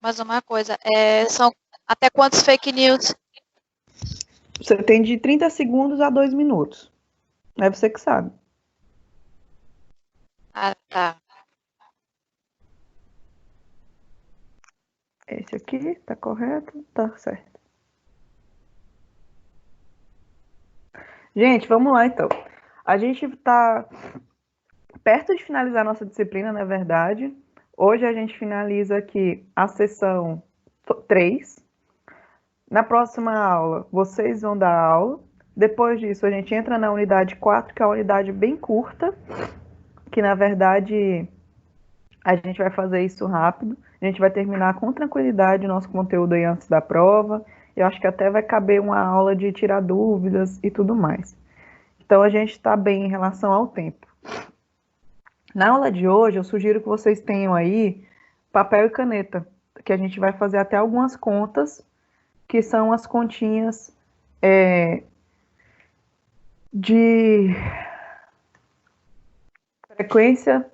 mais uma coisa. São até quantos fake news? Você tem de 30 segundos a 2 minutos. É você que sabe. Ah, tá. Esse aqui tá correto? Tá certo. Gente, vamos lá então. A gente está perto de finalizar nossa disciplina, na verdade. Hoje a gente finaliza aqui a sessão 3. Na próxima aula, vocês vão dar aula. Depois disso, a gente entra na unidade 4, que é uma unidade bem curta, que na verdade a gente vai fazer isso rápido. A gente vai terminar com tranquilidade o nosso conteúdo aí antes da prova. Eu acho que até vai caber uma aula de tirar dúvidas e tudo mais. Então a gente está bem em relação ao tempo. Na aula de hoje, eu sugiro que vocês tenham aí papel e caneta, que a gente vai fazer até algumas contas, que são as continhas de frequência,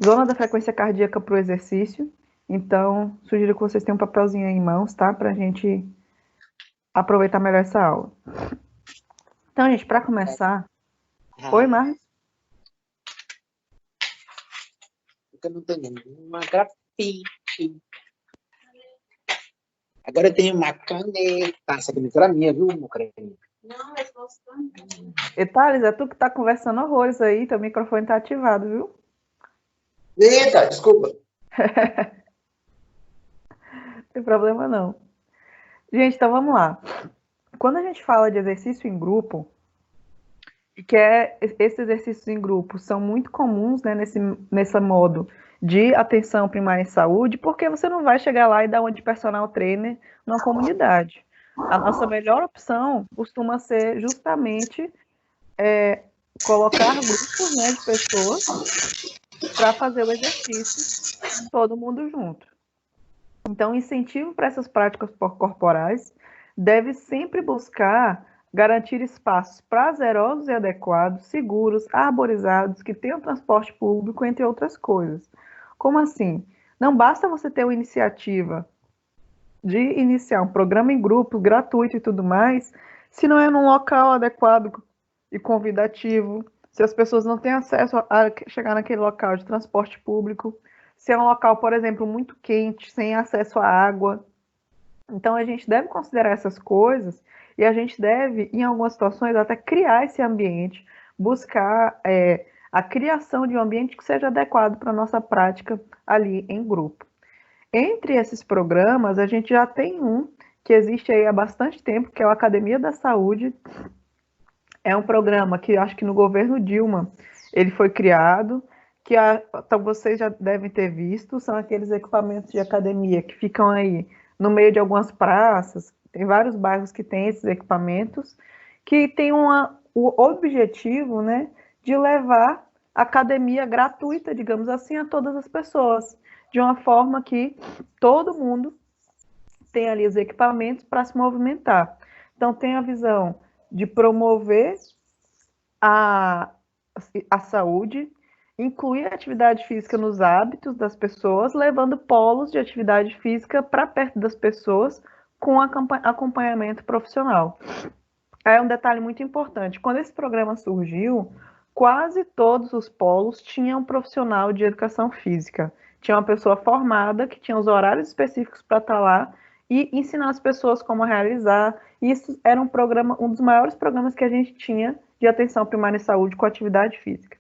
zona da frequência cardíaca para o exercício. Então, sugiro que vocês tenham um papelzinho aí em mãos, tá? Para a gente aproveitar melhor essa aula. Então, gente, para começar... Oi, Marcos? Eu não tenho nenhuma grafite. Agora eu tenho uma caneta. Essa caneta era minha, viu, meu creme? Não, eu posso também. E Thales, é tu que tá conversando horrores aí, teu microfone tá ativado, viu? Eita, desculpa. Não tem problema não. Gente, então vamos lá. Quando a gente fala de exercício em grupo, esses exercícios em grupo são muito comuns, né, nesse modo de atenção primária em saúde, porque você não vai chegar lá e dar uma de personal trainer numa comunidade. A nossa melhor opção costuma ser justamente colocar grupos, né, de pessoas para fazer o exercício, todo mundo junto. Então, o incentivo para essas práticas corporais deve sempre buscar garantir espaços prazerosos e adequados, seguros, arborizados, que tenham transporte público, entre outras coisas. Como assim? Não basta você ter uma iniciativa de iniciar um programa em grupo, gratuito e tudo mais, se não é num local adequado e convidativo, se as pessoas não têm acesso a chegar naquele local de transporte público, se é um local, por exemplo, muito quente, sem acesso à água. Então, a gente deve considerar essas coisas e a gente deve, em algumas situações, até criar esse ambiente, buscar a criação de um ambiente que seja adequado para a nossa prática ali em grupo. Entre esses programas, a gente já tem um que existe aí há bastante tempo, que é o Academia da Saúde. É um programa que acho que no governo Dilma ele foi criado, que então vocês já devem ter visto, são aqueles equipamentos de academia que ficam aí no meio de algumas praças, tem vários bairros que têm esses equipamentos, que tem o objetivo, né, de levar academia gratuita, digamos assim, a todas as pessoas, de uma forma que todo mundo tem ali os equipamentos para se movimentar. Então, tem a visão de promover a saúde, incluir a atividade física nos hábitos das pessoas, levando polos de atividade física para perto das pessoas com acompanhamento profissional. É um detalhe muito importante. Quando esse programa surgiu, quase todos os polos tinham um profissional de educação física. Tinha uma pessoa formada que tinha os horários específicos para estar lá e ensinar as pessoas como realizar. Isso era um dos maiores programas que a gente tinha de atenção primária em saúde com atividade física.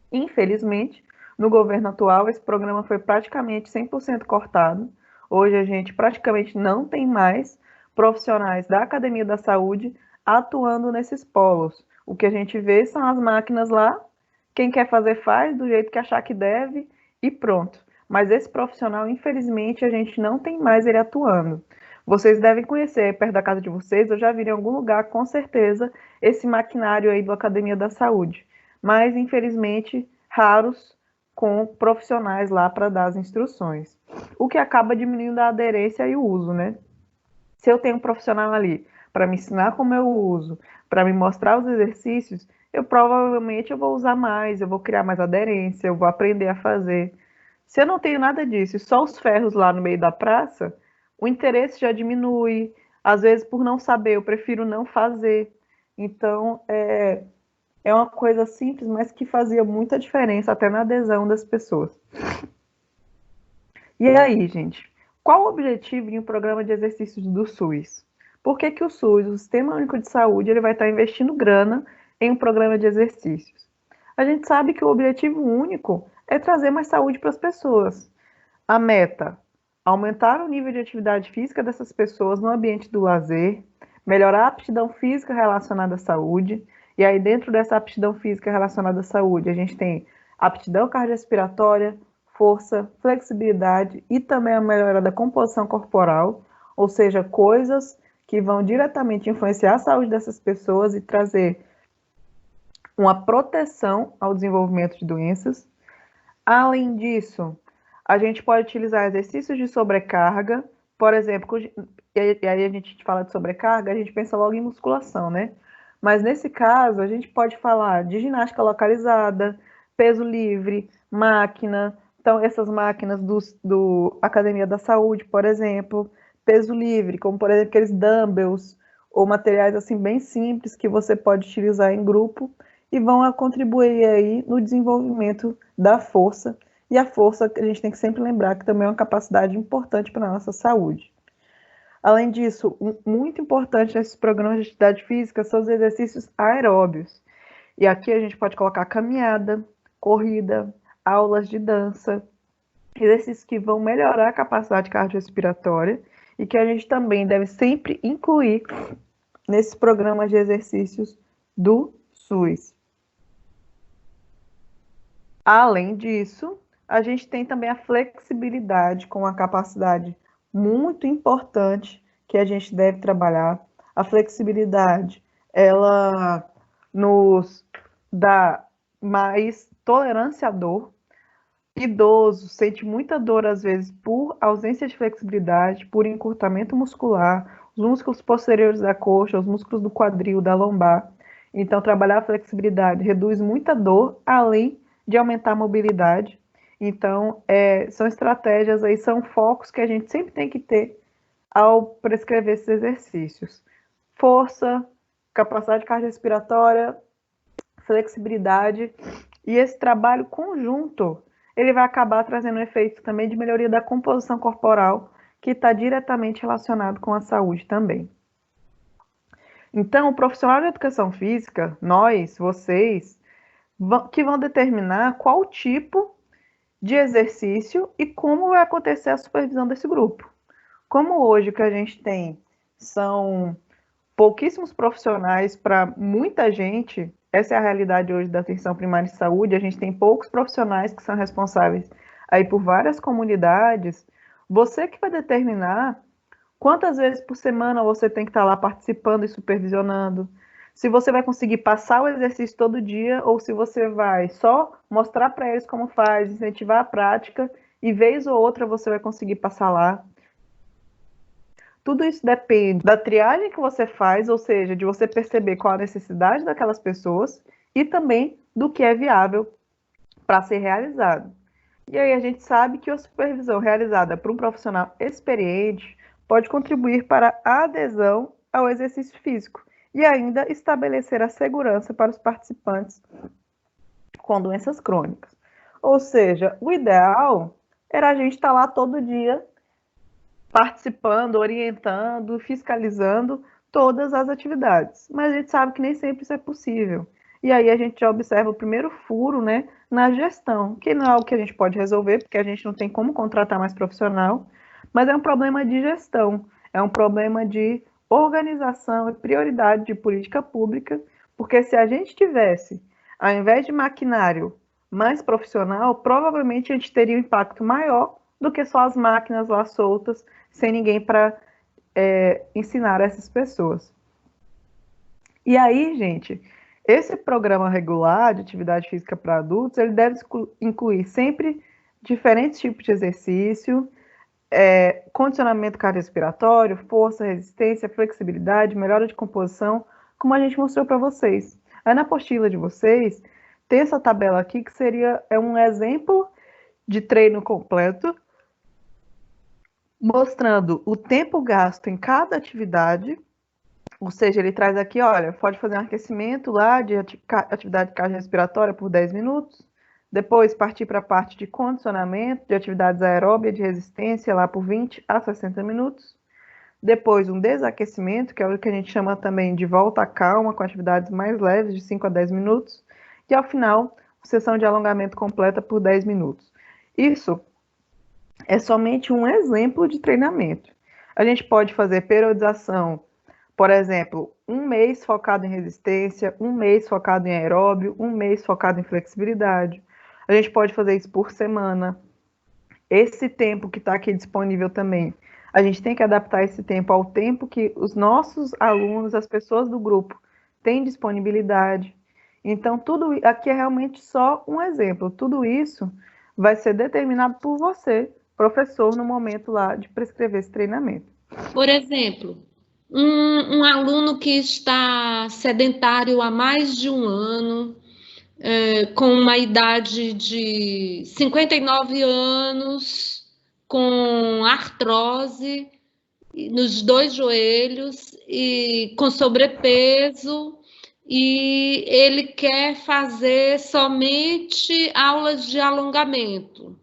Infelizmente, no governo atual, esse programa foi praticamente 100% cortado. Hoje a gente praticamente não tem mais profissionais da Academia da Saúde atuando nesses polos. O que a gente vê são as máquinas lá, quem quer fazer faz do jeito que achar que deve e pronto. Mas esse profissional, infelizmente, a gente não tem mais ele atuando. Vocês devem conhecer, perto da casa de vocês, eu já vi em algum lugar, com certeza, esse maquinário aí do Academia da Saúde. Mas, infelizmente, raros com profissionais lá para dar as instruções. O que acaba diminuindo a aderência e o uso, né? Se eu tenho um profissional ali para me ensinar como eu uso, para me mostrar os exercícios, eu provavelmente vou usar mais, eu vou criar mais aderência, eu vou aprender a fazer. Se eu não tenho nada disso e só os ferros lá no meio da praça, o interesse já diminui. Às vezes, por não saber, eu prefiro não fazer. Então, é uma coisa simples, mas que fazia muita diferença até na adesão das pessoas. E aí, gente, qual o objetivo em um programa de exercícios do SUS? Por que que o SUS, o Sistema Único de Saúde, ele vai estar investindo grana em um programa de exercícios? A gente sabe que o objetivo único é trazer mais saúde para as pessoas. A meta, aumentar o nível de atividade física dessas pessoas no ambiente do lazer, melhorar a aptidão física relacionada à saúde, e aí dentro dessa aptidão física relacionada à saúde, a gente tem aptidão cardiorrespiratória, força, flexibilidade e também a melhora da composição corporal, ou seja, coisas que vão diretamente influenciar a saúde dessas pessoas e trazer uma proteção ao desenvolvimento de doenças. Além disso, a gente pode utilizar exercícios de sobrecarga, por exemplo, e aí a gente fala de sobrecarga, a gente pensa logo em musculação, né? Mas nesse caso, a gente pode falar de ginástica localizada, peso livre, máquina, então essas máquinas do Academia da Saúde, por exemplo, peso livre, como por exemplo aqueles dumbbells, ou materiais assim bem simples que você pode utilizar em grupo e vão contribuir aí no desenvolvimento da força. E a força, a gente tem que sempre lembrar que também é uma capacidade importante para a nossa saúde. Além disso, muito importante nesses programas de atividade física são os exercícios aeróbios. E aqui a gente pode colocar caminhada, corrida, aulas de dança, exercícios que vão melhorar a capacidade cardiorrespiratória e que a gente também deve sempre incluir nesses programas de exercícios do SUS. Além disso, a gente tem também a flexibilidade com uma capacidade muito importante que a gente deve trabalhar. A flexibilidade, ela nos dá mais tolerância à dor. Idoso sente muita dor, às vezes, por ausência de flexibilidade, por encurtamento muscular, os músculos posteriores da coxa, os músculos do quadril, da lombar. Então, trabalhar a flexibilidade reduz muita dor, além de aumentar a mobilidade. Então, são estratégias aí, são focos que a gente sempre tem que ter ao prescrever esses exercícios. Força, capacidade cardiorrespiratória, flexibilidade, e esse trabalho conjunto, ele vai acabar trazendo um efeito também de melhoria da composição corporal, que está diretamente relacionado com a saúde também. Então, o profissional de educação física, nós, vocês, que vão determinar qual tipo de exercício e como vai acontecer a supervisão desse grupo. Como hoje o que a gente tem são pouquíssimos profissionais para muita gente, essa é a realidade hoje da atenção primária de saúde, a gente tem poucos profissionais que são responsáveis aí por várias comunidades, você que vai determinar quantas vezes por semana você tem que estar lá participando e supervisionando, se você vai conseguir passar o exercício todo dia ou se você vai só mostrar para eles como faz, incentivar a prática e vez ou outra você vai conseguir passar lá. Tudo isso depende da triagem que você faz, ou seja, de você perceber qual a necessidade daquelas pessoas e também do que é viável para ser realizado. E aí a gente sabe que a supervisão realizada por um profissional experiente pode contribuir para a adesão ao exercício físico e ainda estabelecer a segurança para os participantes com doenças crônicas. Ou seja, o ideal era a gente estar lá todo dia participando, orientando, fiscalizando todas as atividades. Mas a gente sabe que nem sempre isso é possível. E aí a gente já observa o primeiro furo, né, na gestão, que não é algo que a gente pode resolver, porque a gente não tem como contratar mais profissional, mas é um problema de gestão, é um problema de organização e prioridade de política pública, porque se a gente tivesse, ao invés de maquinário mais profissional, provavelmente a gente teria um impacto maior do que só as máquinas lá soltas, sem ninguém para ensinar essas pessoas. E aí, gente, esse programa regular de atividade física para adultos, ele deve incluir sempre diferentes tipos de exercício, condicionamento cardiorrespiratório, força, resistência, flexibilidade, melhora de composição, como a gente mostrou para vocês. Aí na apostila de vocês, tem essa tabela aqui que seria um exemplo de treino completo, mostrando o tempo gasto em cada atividade, ou seja, ele traz aqui, olha, pode fazer um aquecimento lá de atividade cardiorrespiratória por 10 minutos, depois partir para a parte de condicionamento de atividades aeróbias de resistência lá por 20 a 60 minutos, depois um desaquecimento, que é o que a gente chama também de volta à calma, com atividades mais leves, de 5 a 10 minutos, e ao final, sessão de alongamento completa por 10 minutos. Isso é somente um exemplo de treinamento. A gente pode fazer periodização, por exemplo, um mês focado em resistência, um mês focado em aeróbio, um mês focado em flexibilidade. A gente pode fazer isso por semana. Esse tempo que está aqui disponível também, a gente tem que adaptar esse tempo ao tempo que os nossos alunos, as pessoas do grupo, têm disponibilidade. Então, tudo aqui é realmente só um exemplo. Tudo isso vai ser determinado por você, professor, no momento lá de prescrever esse treinamento. Por exemplo, um aluno que está sedentário há mais de um ano, com uma idade de 59 anos, com artrose nos 2 joelhos e com sobrepeso, e ele quer fazer somente aulas de alongamento.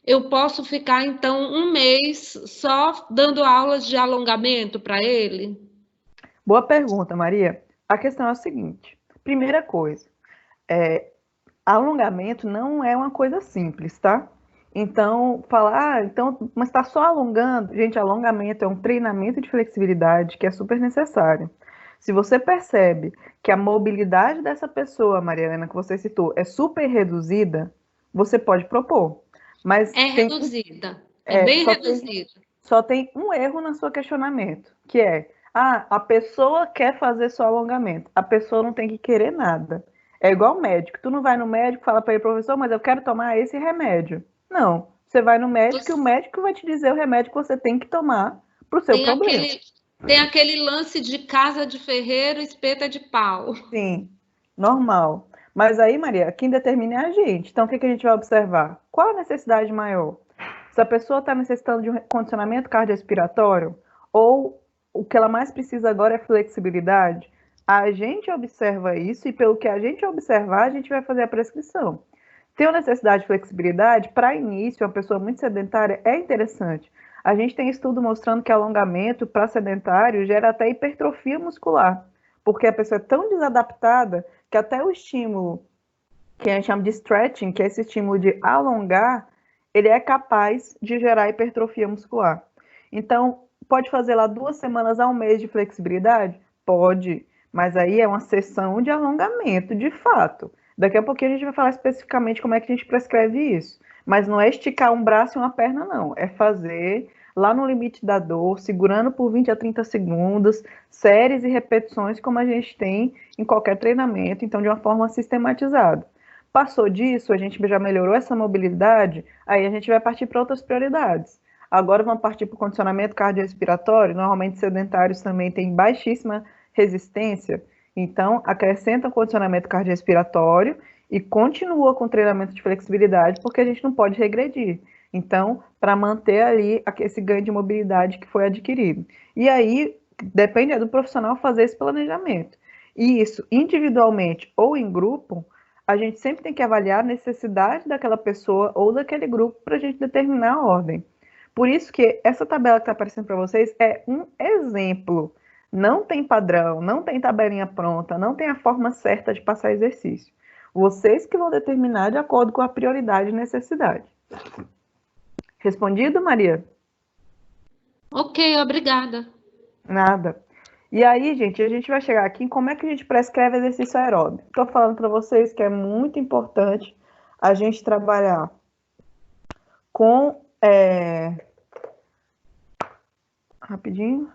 Eu posso ficar, então, um mês só dando aulas de alongamento para ele? Boa pergunta, Maria. A questão é a seguinte. Primeira coisa, alongamento não é uma coisa simples, tá? Então, falar, mas está só alongando? Gente, alongamento é um treinamento de flexibilidade que é super necessário. Se você percebe que a mobilidade dessa pessoa, Maria Helena, que você citou, é super reduzida, você pode propor. Mas reduzida, bem reduzida. Só tem um erro no seu questionamento, que é, a pessoa quer fazer só alongamento, a pessoa não tem que querer nada. É igual médico, tu não vai no médico e fala para ele, professor, mas eu quero tomar esse remédio. Não, você vai no médico e o médico vai te dizer o remédio que você tem que tomar para o seu problema. Tem aquele lance de casa de ferreiro, espeta de pau. Sim, normal. Mas aí, Maria, quem determina é a gente. Então, o que a gente vai observar? Qual a necessidade maior? Se a pessoa está necessitando de um condicionamento cardiorrespiratório, ou o que ela mais precisa agora é flexibilidade, a gente observa isso e pelo que a gente observar, a gente vai fazer a prescrição. Ter uma necessidade de flexibilidade, para início, uma pessoa muito sedentária, é interessante. A gente tem estudo mostrando que alongamento para sedentário gera até hipertrofia muscular, porque a pessoa é tão desadaptada que até o estímulo, que a gente chama de stretching, que é esse estímulo de alongar, ele é capaz de gerar hipertrofia muscular. Então, pode fazer lá 2 semanas a um mês de flexibilidade? Pode, mas aí é uma sessão de alongamento, de fato. Daqui a pouquinho a gente vai falar especificamente como é que a gente prescreve isso. Mas não é esticar um braço e uma perna, não. É fazer lá no limite da dor, segurando por 20 a 30 segundos, séries e repetições como a gente tem em qualquer treinamento, então de uma forma sistematizada. Passou disso, a gente já melhorou essa mobilidade, aí a gente vai partir para outras prioridades. Agora vamos partir para o condicionamento cardiorrespiratório, normalmente sedentários também têm baixíssima resistência, então acrescenta o condicionamento cardiorrespiratório e continua com o treinamento de flexibilidade, porque a gente não pode regredir. Então, para manter ali esse ganho de mobilidade que foi adquirido. E aí, depende do profissional fazer esse planejamento. E isso, individualmente ou em grupo, a gente sempre tem que avaliar a necessidade daquela pessoa ou daquele grupo para a gente determinar a ordem. Por isso que essa tabela que está aparecendo para vocês é um exemplo. Não tem padrão, não tem tabelinha pronta, não tem a forma certa de passar exercício. Vocês que vão determinar de acordo com a prioridade e necessidade. Respondido, Maria? Ok, obrigada. Nada. E aí, gente, a gente vai chegar aqui em como é que a gente prescreve exercício aeróbico. Estou falando para vocês que é muito importante a gente trabalhar com... Rapidinho,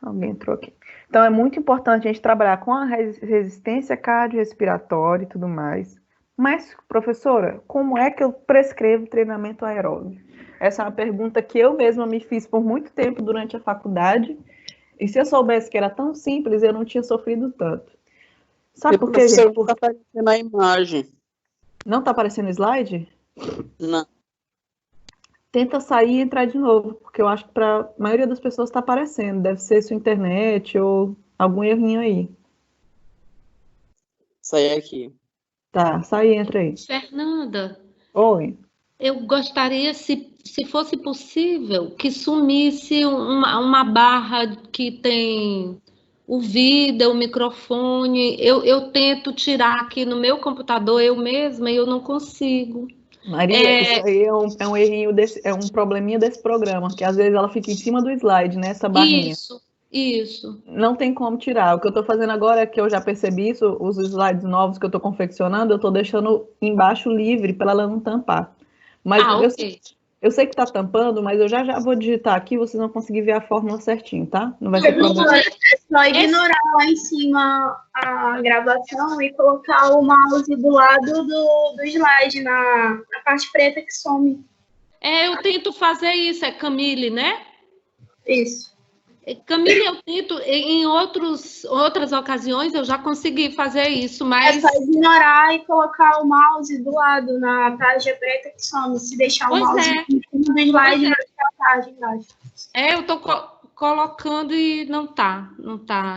alguém entrou aqui. Então, é muito importante a gente trabalhar com a resistência cardiorrespiratória e tudo mais. Mas, professora, como é que eu prescrevo treinamento aeróbico? Essa é uma pergunta que eu mesma me fiz por muito tempo durante a faculdade. E se eu soubesse que era tão simples, eu não tinha sofrido tanto. Sabe por quê, gente? Não está aparecendo a imagem. Não está aparecendo o slide? Não. tenta sair e entrar de novo, porque eu acho que para a maioria das pessoas está aparecendo. Deve ser sua internet ou algum errinho aí. Saí aqui. Tá, sai e entra aí. Fernanda, Oi. eu gostaria, se fosse possível, que sumisse uma barra que tem o vídeo, o microfone. Eu tento tirar aqui no meu computador eu mesma e eu não consigo. Maria, isso aí é um errinho é um probleminha desse programa, que às vezes ela fica em cima do slide, né? Essa barrinha. Isso. Não tem como tirar. O que eu estou fazendo agora é que eu já percebi isso, os slides novos que eu estou confeccionando, eu estou deixando embaixo livre para ela não tampar. Mas Ok. eu sei que está tampando, mas eu já vou digitar aqui, vocês vão conseguir ver a fórmula certinho, tá? Não vai ser problema. É só ignorar lá em cima a gravação e colocar o mouse do lado do slide, na parte preta que some. Eu tento fazer isso, é Camille, né? Isso. Camille, eu tento, em outras ocasiões eu já consegui fazer isso, mas... É só ignorar e colocar o mouse do lado, na página preta que some. Se deixar o mouse em cima do slide, vai ficar a página embaixo. Eu tô colocando e não tá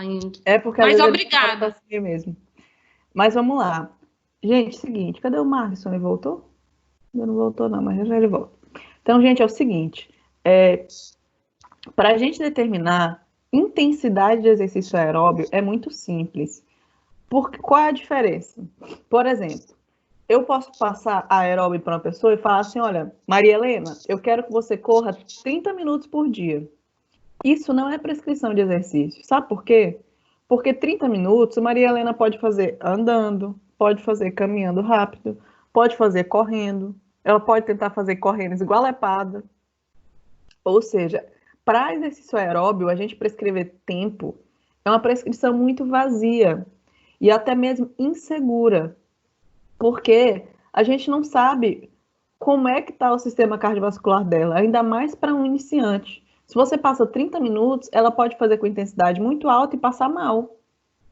indo. É porque mas às vezes obrigada. Assim mesmo. Mas vamos lá. Gente, seguinte, cadê o Marcos? Ele voltou? Ainda não voltou não, mas já ele volta. Então, gente, é o seguinte, para a gente determinar intensidade de exercício aeróbio é muito simples. Qual é a diferença? Por exemplo, eu posso passar a aeróbio para uma pessoa e falar assim, olha, Maria Helena, eu quero que você corra 30 minutos por dia. Isso não é prescrição de exercício. Sabe por quê? Porque 30 minutos, Maria Helena pode fazer andando, pode fazer caminhando rápido, pode fazer correndo, ela pode tentar fazer correndo esgualepada. Ou seja, para exercício aeróbio, a gente prescrever tempo é uma prescrição muito vazia e até mesmo insegura, porque a gente não sabe como é que está o sistema cardiovascular dela, ainda mais para um iniciante. Se você passa 30 minutos, ela pode fazer com intensidade muito alta e passar mal,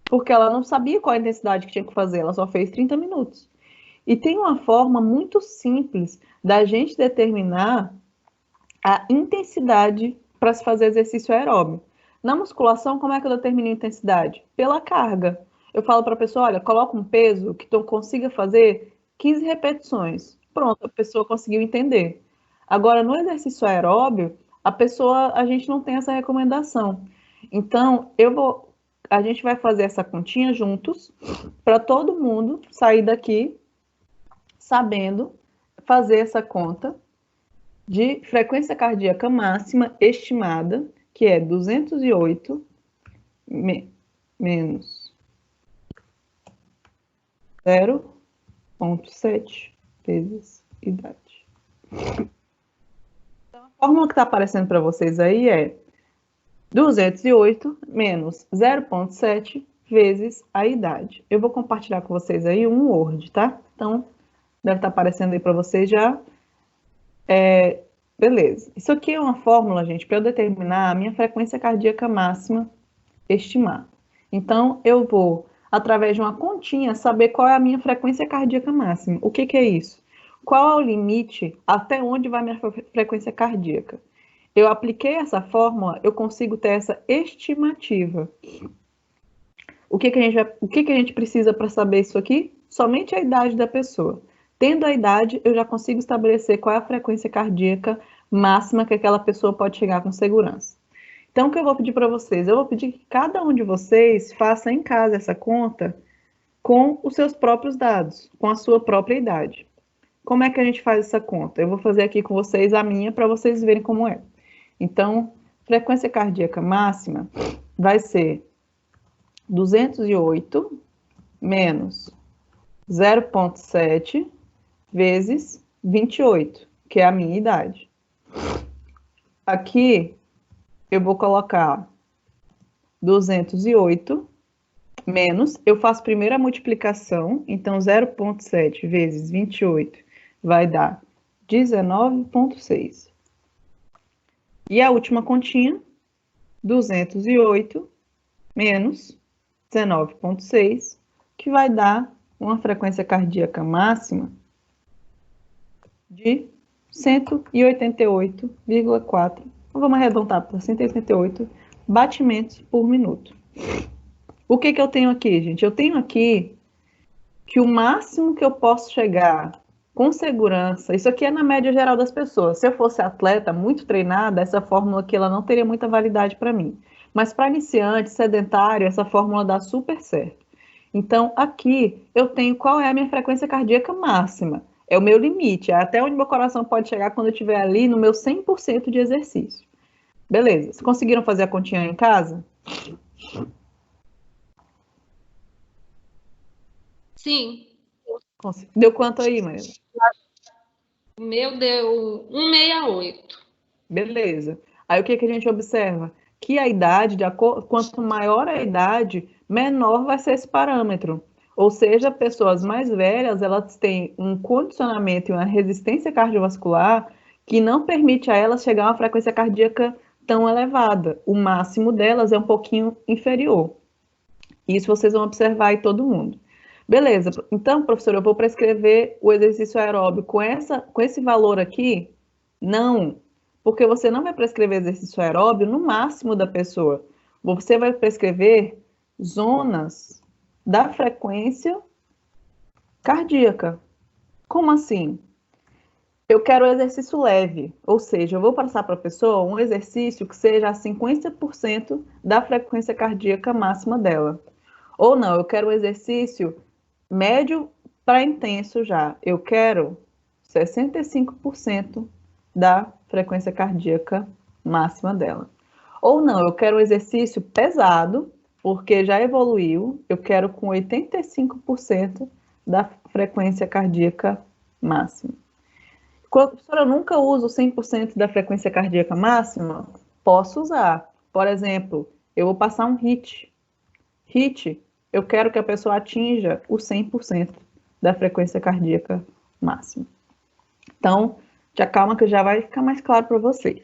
porque ela não sabia qual a intensidade que tinha que fazer, ela só fez 30 minutos. E tem uma forma muito simples da gente determinar a intensidade para se fazer exercício aeróbio. Na musculação, como é que eu determino a intensidade? Pela carga. Eu falo para a pessoa, olha, coloca um peso que tu consiga fazer 15 repetições. Pronto, a pessoa conseguiu entender. Agora, no exercício aeróbio, a gente não tem essa recomendação. Então, a gente vai fazer essa continha juntos para todo mundo sair daqui sabendo fazer essa conta de frequência cardíaca máxima estimada, que é 208 menos 0,7 vezes idade. Então, a fórmula que está aparecendo para vocês aí é 208 menos 0,7 vezes a idade. Eu vou compartilhar com vocês aí um Word, tá? Então, deve estar aparecendo aí para vocês já. Beleza. Isso aqui é uma fórmula, gente, para eu determinar a minha frequência cardíaca máxima estimada. Então, eu vou, através de uma continha, saber qual é a minha frequência cardíaca máxima. O que é isso? Qual é o limite até onde vai minha frequência cardíaca? Eu apliquei essa fórmula, eu consigo ter essa estimativa. O que a gente precisa para saber isso aqui? Somente a idade da pessoa. Tendo a idade, eu já consigo estabelecer qual é a frequência cardíaca máxima que aquela pessoa pode chegar com segurança. Então, o que eu vou pedir para vocês? Eu vou pedir que cada um de vocês faça em casa essa conta com os seus próprios dados, com a sua própria idade. Como é que a gente faz essa conta? Eu vou fazer aqui com vocês a minha para vocês verem como é. Então, frequência cardíaca máxima vai ser 208 menos 0,7 vezes 28, que é a minha idade. Aqui, eu vou colocar 208 menos, eu faço primeiro a multiplicação, então 0,7 vezes 28 vai dar 19,6. E a última continha, 208 menos 19,6, que vai dar uma frequência cardíaca máxima de 188,4, vamos arredondar para 188 batimentos por minuto. O que eu tenho aqui, gente? Eu tenho aqui que o máximo que eu posso chegar com segurança, isso aqui é na média geral das pessoas. Se eu fosse atleta muito treinada, essa fórmula aqui ela não teria muita validade para mim. Mas para iniciante, sedentário, essa fórmula dá super certo. Então, aqui eu tenho qual é a minha frequência cardíaca máxima. É o meu limite, é até onde meu coração pode chegar quando eu estiver ali no meu 100% de exercício. Beleza, vocês conseguiram fazer a continha em casa? Sim. Deu quanto aí, Maria? O meu deu 168. Beleza. Aí o que a gente observa? Que a idade, quanto maior a idade, menor vai ser esse parâmetro. Ou seja, pessoas mais velhas, elas têm um condicionamento e uma resistência cardiovascular que não permite a elas chegar a uma frequência cardíaca tão elevada. O máximo delas é um pouquinho inferior. Isso vocês vão observar aí todo mundo. Beleza, então, professor, eu vou prescrever o exercício aeróbico com esse valor aqui? Não, porque você não vai prescrever exercício aeróbio no máximo da pessoa. Você vai prescrever zonas da frequência cardíaca. Como assim? Eu quero exercício leve, ou seja, eu vou passar para a pessoa um exercício que seja a 50% da frequência cardíaca máxima dela. Ou não, eu quero um exercício médio para intenso já. Eu quero 65% da frequência cardíaca máxima dela. Ou não, eu quero um exercício pesado, porque já evoluiu, eu quero com 85% da frequência cardíaca máxima. Professora, eu nunca uso 100% da frequência cardíaca máxima? Posso usar. Por exemplo, eu vou passar um HIIT. HIIT, eu quero que a pessoa atinja o 100% da frequência cardíaca máxima. Então, já calma que já vai ficar mais claro para vocês.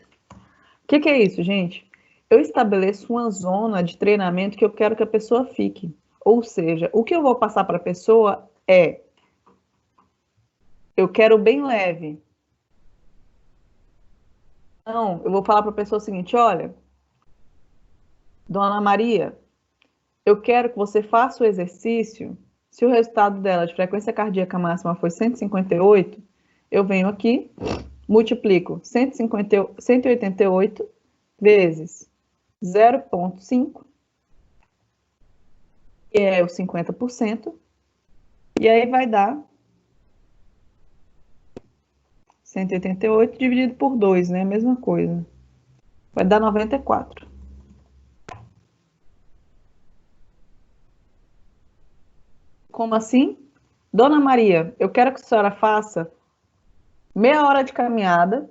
O que é isso, gente? Eu estabeleço uma zona de treinamento que eu quero que a pessoa fique. Ou seja, o que eu vou passar para a pessoa é: eu quero bem leve. Então, eu vou falar para a pessoa o seguinte: olha, Dona Maria, eu quero que você faça o exercício. Se o resultado dela de frequência cardíaca máxima foi 158, eu venho aqui, multiplico 188 vezes 0,5, que é o 50%, e aí vai dar 188 dividido por 2, né? A mesma coisa. Vai dar 94. Como assim? Dona Maria, eu quero que a senhora faça meia hora de caminhada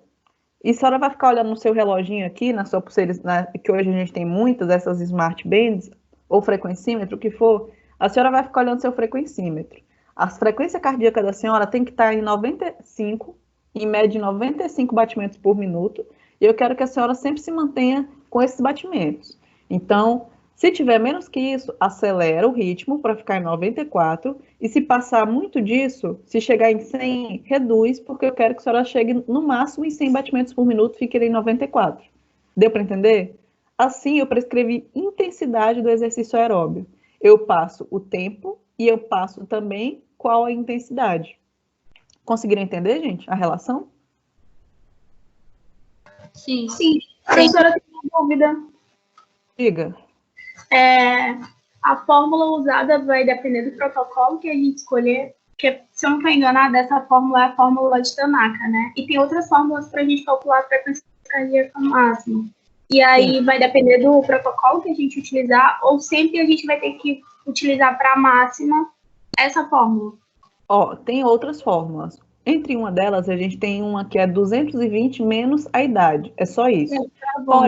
e a senhora vai ficar olhando no seu reloginho aqui, na sua pulseira, que hoje a gente tem muitas dessas smart bands, ou frequencímetro, o que for, a senhora vai ficar olhando seu frequencímetro. A frequência cardíaca da senhora tem que estar em 95, em média 95 batimentos por minuto, e eu quero que a senhora sempre se mantenha com esses batimentos. Então, se tiver menos que isso, acelera o ritmo para ficar em 94, e se passar muito disso, se chegar em 100, reduz, porque eu quero que a senhora chegue no máximo em 100 batimentos por minuto, fique em 94. Deu para entender? Assim, eu prescrevi intensidade do exercício aeróbio. Eu passo o tempo e eu passo também qual a intensidade. Conseguiram entender, gente, a relação? Sim. Sim. Professora, tem uma dúvida. Diga. A fórmula usada vai depender do protocolo que a gente escolher, porque, se eu não estou enganada, essa fórmula é a fórmula de Tanaka, né? E tem outras fórmulas para a gente calcular a frequência cardíaca máxima. E aí vai depender do protocolo que a gente utilizar, ou sempre a gente vai ter que utilizar para a máxima essa fórmula. Ó, tem outras fórmulas. Entre uma delas, a gente tem uma que é 220 menos a idade. É só isso. Tá bom.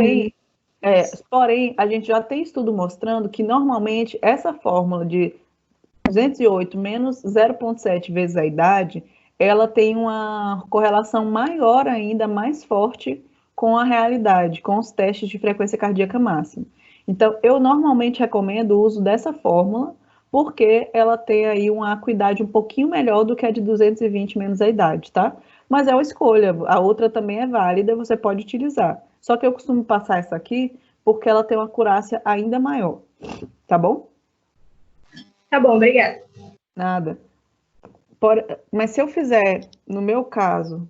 Porém, a gente já tem estudo mostrando que, normalmente, essa fórmula de 208 menos 0,7 vezes a idade, ela tem uma correlação maior ainda, mais forte com a realidade, com os testes de frequência cardíaca máxima. Então, eu normalmente recomendo o uso dessa fórmula, porque ela tem aí uma acuidade um pouquinho melhor do que a de 220 menos a idade, tá? mas é uma escolha. A outra também é válida, você pode utilizar. Só que eu costumo passar essa aqui porque ela tem uma acurácia ainda maior, tá bom? Tá bom, obrigada. Nada. Mas se eu fizer, no meu caso...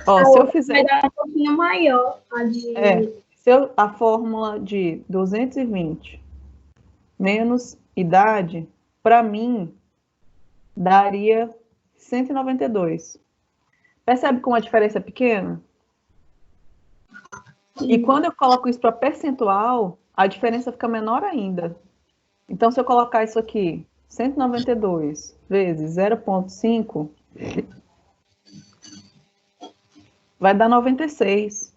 Ó, se eu fizer... Vai dar um pouquinho maior a de... a fórmula de 220 menos idade, para mim, daria 192. Percebe como a diferença é pequena? E quando eu coloco isso para percentual, a diferença fica menor ainda. Então, se eu colocar isso aqui, 192 vezes 0,5, vai dar 96.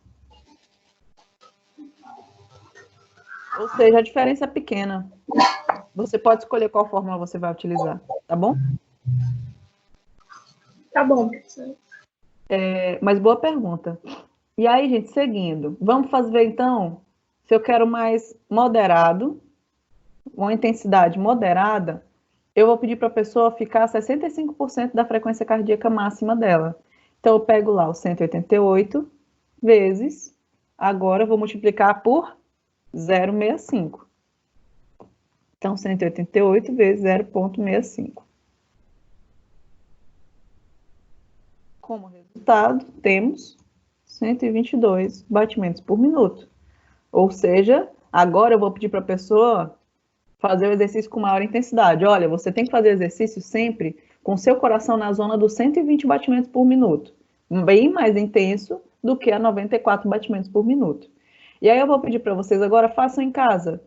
Ou seja, a diferença é pequena. Você pode escolher qual fórmula você vai utilizar, tá bom? Tá bom, professor. Mas boa pergunta. E aí, gente, seguindo, vamos fazer então, se eu quero mais moderado, uma intensidade moderada, eu vou pedir para a pessoa ficar a 65% da frequência cardíaca máxima dela. Então, eu pego lá o 188 vezes, agora eu vou multiplicar por 0,65. Então, 188 vezes 0,65. Como resultado, temos 122 batimentos por minuto. Ou seja, agora eu vou pedir para a pessoa fazer o exercício com maior intensidade. Olha, você tem que fazer exercício sempre com seu coração na zona dos 120 batimentos por minuto. Bem mais intenso do que a 94 batimentos por minuto. E aí eu vou pedir para vocês agora, façam em casa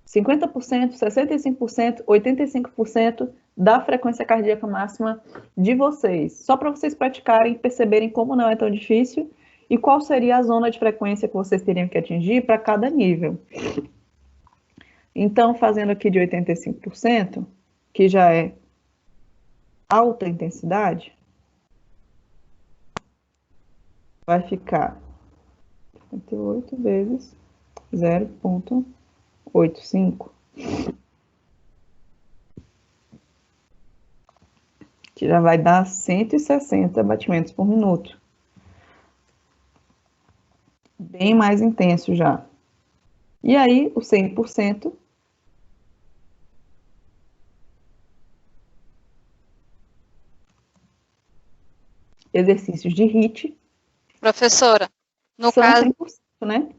50%, 65%, 85% da frequência cardíaca máxima de vocês. Só para vocês praticarem e perceberem como não é tão difícil e qual seria a zona de frequência que vocês teriam que atingir para cada nível. Então, fazendo aqui de 85%, que já é alta intensidade, vai ficar 58 vezes 0,85, que já vai dar 160 batimentos por minuto. Bem mais intenso já. E aí, o 100%, exercícios de HIIT, Professora, no são caso, 100%, né?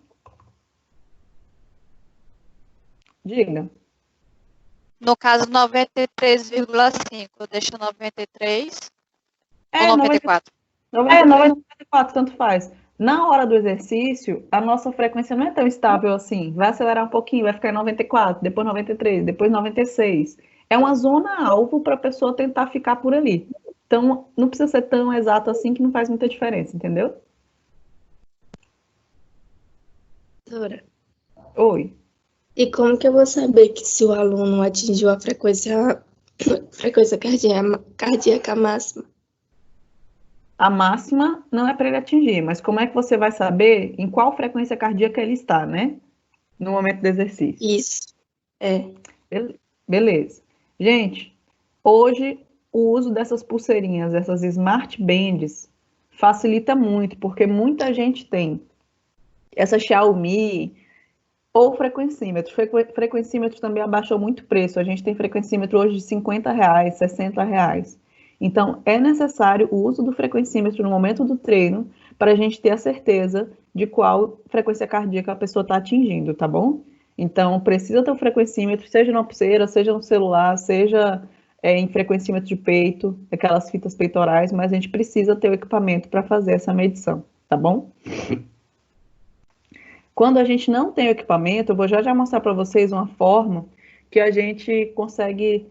Diga. no caso 93,5, eu deixo 93 ou 94? 94, tanto faz. Na hora do exercício, a nossa frequência não é tão estável assim. Vai acelerar um pouquinho, vai ficar em 94, depois 93, depois 96. É uma zona alvo para a pessoa tentar ficar por ali. Então, não precisa ser tão exato assim que não faz muita diferença, entendeu? Doutora, Oi. e como que eu vou saber que se o aluno atingiu a frequência cardíaca máxima? A máxima não é para ele atingir, mas como é que você vai saber em qual frequência cardíaca ele está, né? No momento do exercício. Isso. Beleza. Gente, hoje o uso dessas pulseirinhas, essas smart bands, facilita muito, porque muita gente tem essa Xiaomi ou frequencímetro. Frequencímetro também abaixou muito o preço. A gente tem frequencímetro hoje de R$50, R$60. Então, é necessário o uso do frequencímetro no momento do treino para a gente ter a certeza de qual frequência cardíaca a pessoa está atingindo, tá bom? Então, precisa ter um frequencímetro, seja na pulseira, seja no celular, seja em frequencímetro de peito, aquelas fitas peitorais, mas a gente precisa ter o equipamento para fazer essa medição, tá bom? Quando a gente não tem o equipamento, eu vou já mostrar para vocês uma forma que a gente consegue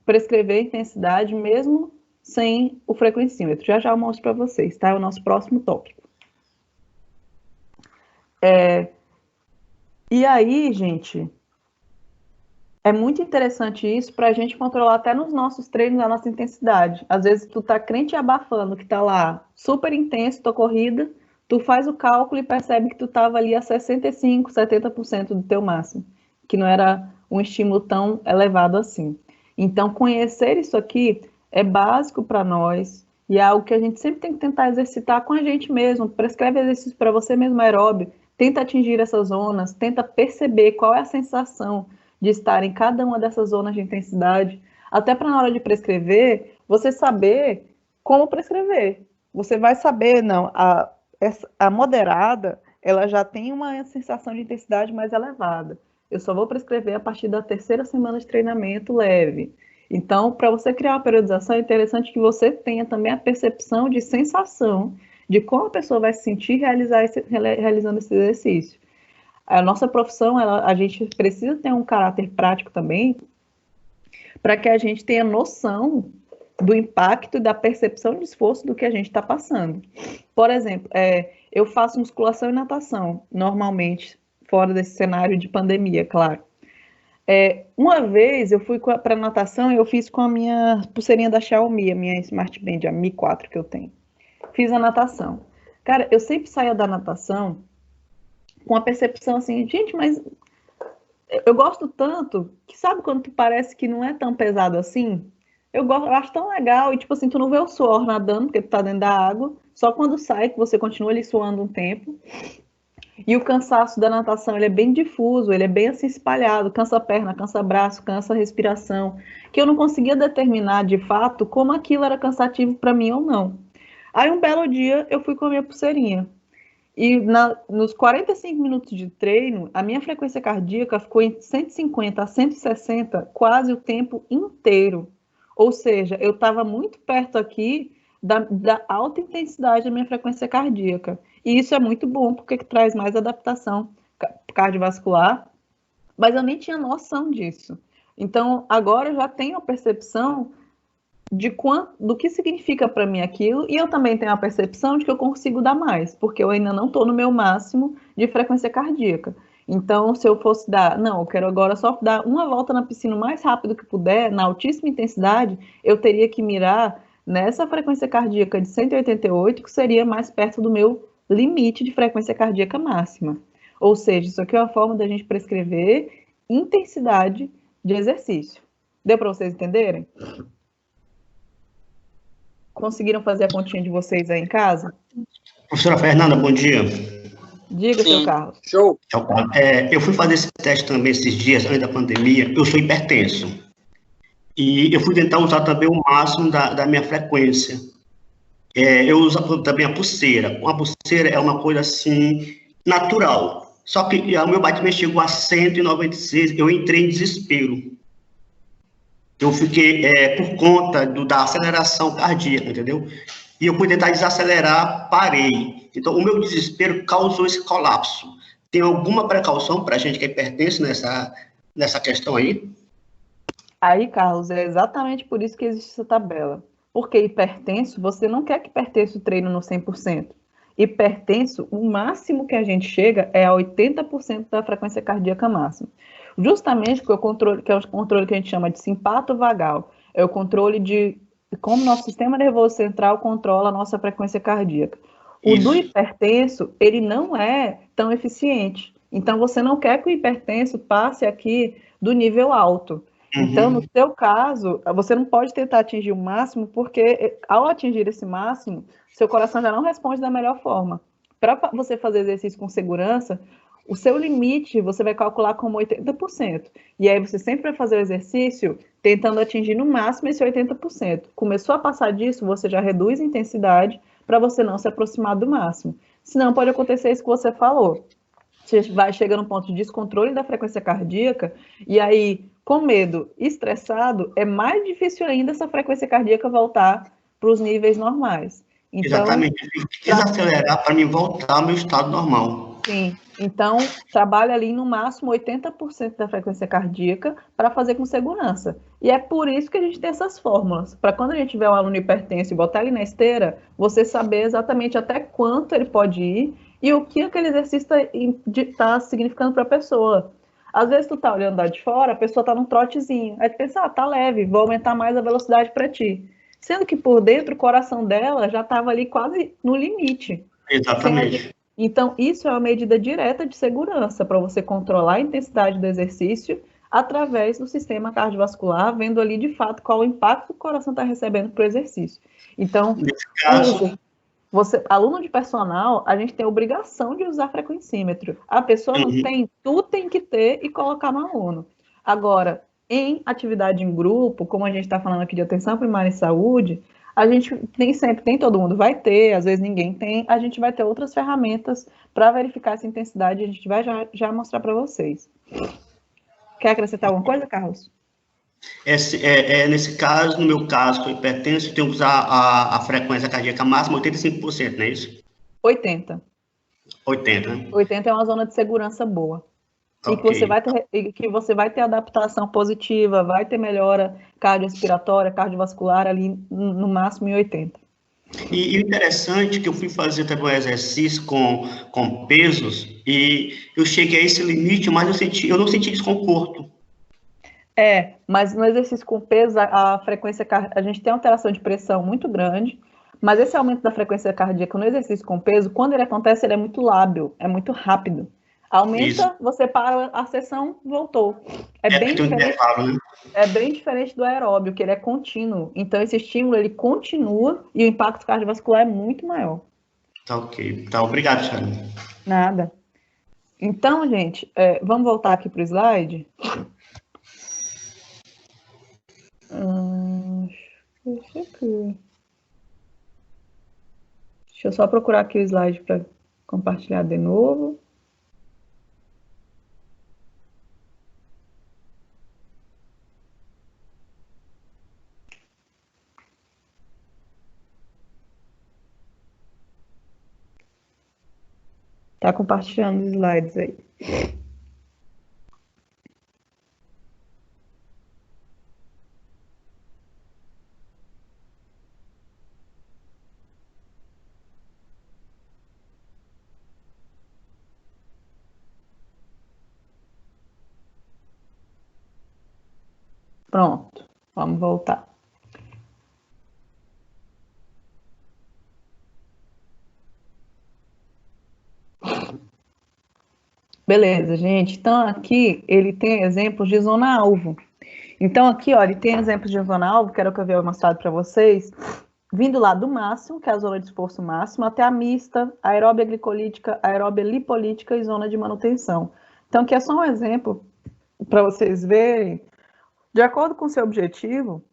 prescrever intensidade mesmo sem o frequencímetro. Já eu mostro para vocês, tá? É o nosso próximo tópico. E aí, gente, é muito interessante isso para a gente controlar até nos nossos treinos a nossa intensidade. Às vezes tu tá crente e abafando, que tá lá super intenso, tua corrida, tu faz o cálculo e percebe que tu estava ali a 65%, 70% do teu máximo, que não era um estímulo tão elevado assim. Então, conhecer isso aqui é básico para nós e é algo que a gente sempre tem que tentar exercitar com a gente mesmo. Prescreve exercício para você mesmo aeróbio, tenta atingir essas zonas, tenta perceber qual é a sensação de estar em cada uma dessas zonas de intensidade, até para na hora de prescrever, você saber como prescrever. Você vai saber, não, a moderada, ela já tem uma sensação de intensidade mais elevada. Eu só vou prescrever a partir da 3ª semana de treinamento leve. Então, para você criar uma periodização, é interessante que você tenha também a percepção de sensação de como a pessoa vai se sentir realizando esse exercício. A nossa profissão, a gente precisa ter um caráter prático também, para que a gente tenha noção do impacto e da percepção de esforço do que a gente está passando. Por exemplo, eu faço musculação e natação, normalmente, fora desse cenário de pandemia, claro. Uma vez eu fui para natação e eu fiz com a minha pulseirinha da Xiaomi, a minha Smart Band, a Mi 4 que eu tenho. Fiz a natação. Cara, eu sempre saía da natação com a percepção assim, gente, mas eu gosto tanto que sabe quando tu parece que não é tão pesado assim? Eu acho tão legal, e tipo assim, tu não vê o suor nadando, porque tu tá dentro da água, só quando sai que você continua ali suando um tempo. E o cansaço da natação, ele é bem difuso, ele é bem assim espalhado, cansa a perna, cansa o braço, cansa a respiração, que eu não conseguia determinar de fato como aquilo era cansativo para mim ou não. Aí um belo dia eu fui com a minha pulseirinha, e nos 45 minutos de treino, a minha frequência cardíaca ficou em 150 a 160 quase o tempo inteiro. Ou seja, eu estava muito perto aqui da alta intensidade da minha frequência cardíaca. E isso é muito bom, porque traz mais adaptação cardiovascular, mas eu nem tinha noção disso. Então, agora eu já tenho a percepção do que significa para mim aquilo, e eu também tenho a percepção de que eu consigo dar mais, porque eu ainda não estou no meu máximo de frequência cardíaca. Então, se eu fosse eu quero agora só dar uma volta na piscina o mais rápido que puder, na altíssima intensidade, eu teria que mirar nessa frequência cardíaca de 188, que seria mais perto do meu limite de frequência cardíaca máxima. Ou seja, isso aqui é uma forma da gente prescrever intensidade de exercício. Deu para vocês entenderem? Conseguiram fazer a continha de vocês aí em casa? Professora Fernanda, bom dia. Diga, seu Carlos. Show. Eu fui fazer esse teste também esses dias, antes da pandemia. Eu sou hipertenso. E eu fui tentar usar também o máximo da minha frequência. Eu uso também a pulseira. Uma pulseira é uma coisa assim, natural. Só que o meu batimento chegou a 196, eu entrei em desespero. Eu fiquei, por conta da aceleração cardíaca, entendeu? E eu fui tentar desacelerar, parei. Então, o meu desespero causou esse colapso. Tem alguma precaução para a gente que é hipertenso nessa questão aí? Aí, Carlos, é exatamente por isso que existe essa tabela. Porque hipertenso, você não quer que hipertenso treine no 100%. Hipertenso, o máximo que a gente chega é a 80% da frequência cardíaca máxima. Justamente porque que é o controle que a gente chama de simpato vagal. É o controle de como nosso sistema nervoso central controla a nossa frequência cardíaca. O do hipertenso, ele não é tão eficiente. Então, você não quer que o hipertenso passe aqui do nível alto. Então, no seu caso, você não pode tentar atingir o máximo, porque ao atingir esse máximo, seu coração já não responde da melhor forma. Para você fazer exercício com segurança, o seu limite você vai calcular como 80%. E aí você sempre vai fazer o exercício tentando atingir no máximo esse 80%. Começou a passar disso, você já reduz a intensidade para você não se aproximar do máximo. Senão pode acontecer isso que você falou. Você vai chegar num ponto de descontrole da frequência cardíaca, e aí, com medo, estressado, é mais difícil ainda essa frequência cardíaca voltar para os níveis normais. Então, exatamente, eu tenho que desacelerar para me voltar ao meu estado normal. Sim, então trabalha ali no máximo 80% da frequência cardíaca para fazer com segurança. E é por isso que a gente tem essas fórmulas, para quando a gente tiver um aluno hipertenso e botar ele na esteira, você saber exatamente até quanto ele pode ir e o que aquele exercício está significando para a pessoa. Às vezes tu tá olhando lá de fora, a pessoa tá num trotezinho, aí tu pensa, tá leve, vou aumentar mais a velocidade para ti. Sendo que por dentro o coração dela já estava ali quase no limite. Exatamente. Então, isso é uma medida direta de segurança para você controlar a intensidade do exercício, através do sistema cardiovascular, vendo ali de fato qual o impacto que o coração está recebendo para o exercício. Então, Nesse caso, aluno de personal, a gente tem a obrigação de usar frequencímetro. A pessoa não tem, tu tem que ter e colocar no aluno. Agora, em atividade em grupo, como a gente está falando aqui de atenção primária em saúde, a gente nem todo mundo vai ter, às vezes ninguém tem, a gente vai ter outras ferramentas para verificar essa intensidade, a gente vai já mostrar para vocês. Quer acrescentar alguma coisa, Carlos? Nesse caso, no meu caso, que eu hipertenso, eu tenho que usar a frequência cardíaca máxima 85%, não é isso? 80. 80, né? 80 é uma zona de segurança boa. E que você vai ter adaptação positiva, vai ter melhora cardiorrespiratória, cardiovascular ali no máximo em 80. E o interessante é que eu fui fazer também um exercício com pesos e eu cheguei a esse limite, mas eu não senti desconforto. Mas no exercício com peso, a frequência cardíaca, a gente tem alteração de pressão muito grande, mas esse aumento da frequência cardíaca no exercício com peso, quando ele acontece, ele é muito lábil, é muito rápido. Aumenta, isso. Você para a sessão, voltou. É bem diferente do aeróbio, que ele é contínuo. Então, esse estímulo, ele continua e o impacto cardiovascular é muito maior. Tá ok. Tá, obrigado, Charlie. Nada. Então, gente, vamos voltar aqui para o slide. Deixa eu só procurar aqui o slide para compartilhar de novo. Tá compartilhando os slides aí. Pronto, vamos voltar. Beleza, gente. Então, aqui ele tem exemplos de zona-alvo. Então, aqui, ó, ele tem exemplos de zona-alvo, que era o que eu havia mostrado para vocês, vindo lá do máximo, que é a zona de esforço máximo, até a mista, aeróbia glicolítica, aeróbia lipolítica e zona de manutenção. Então, aqui é só um exemplo para vocês verem. De acordo com o seu objetivo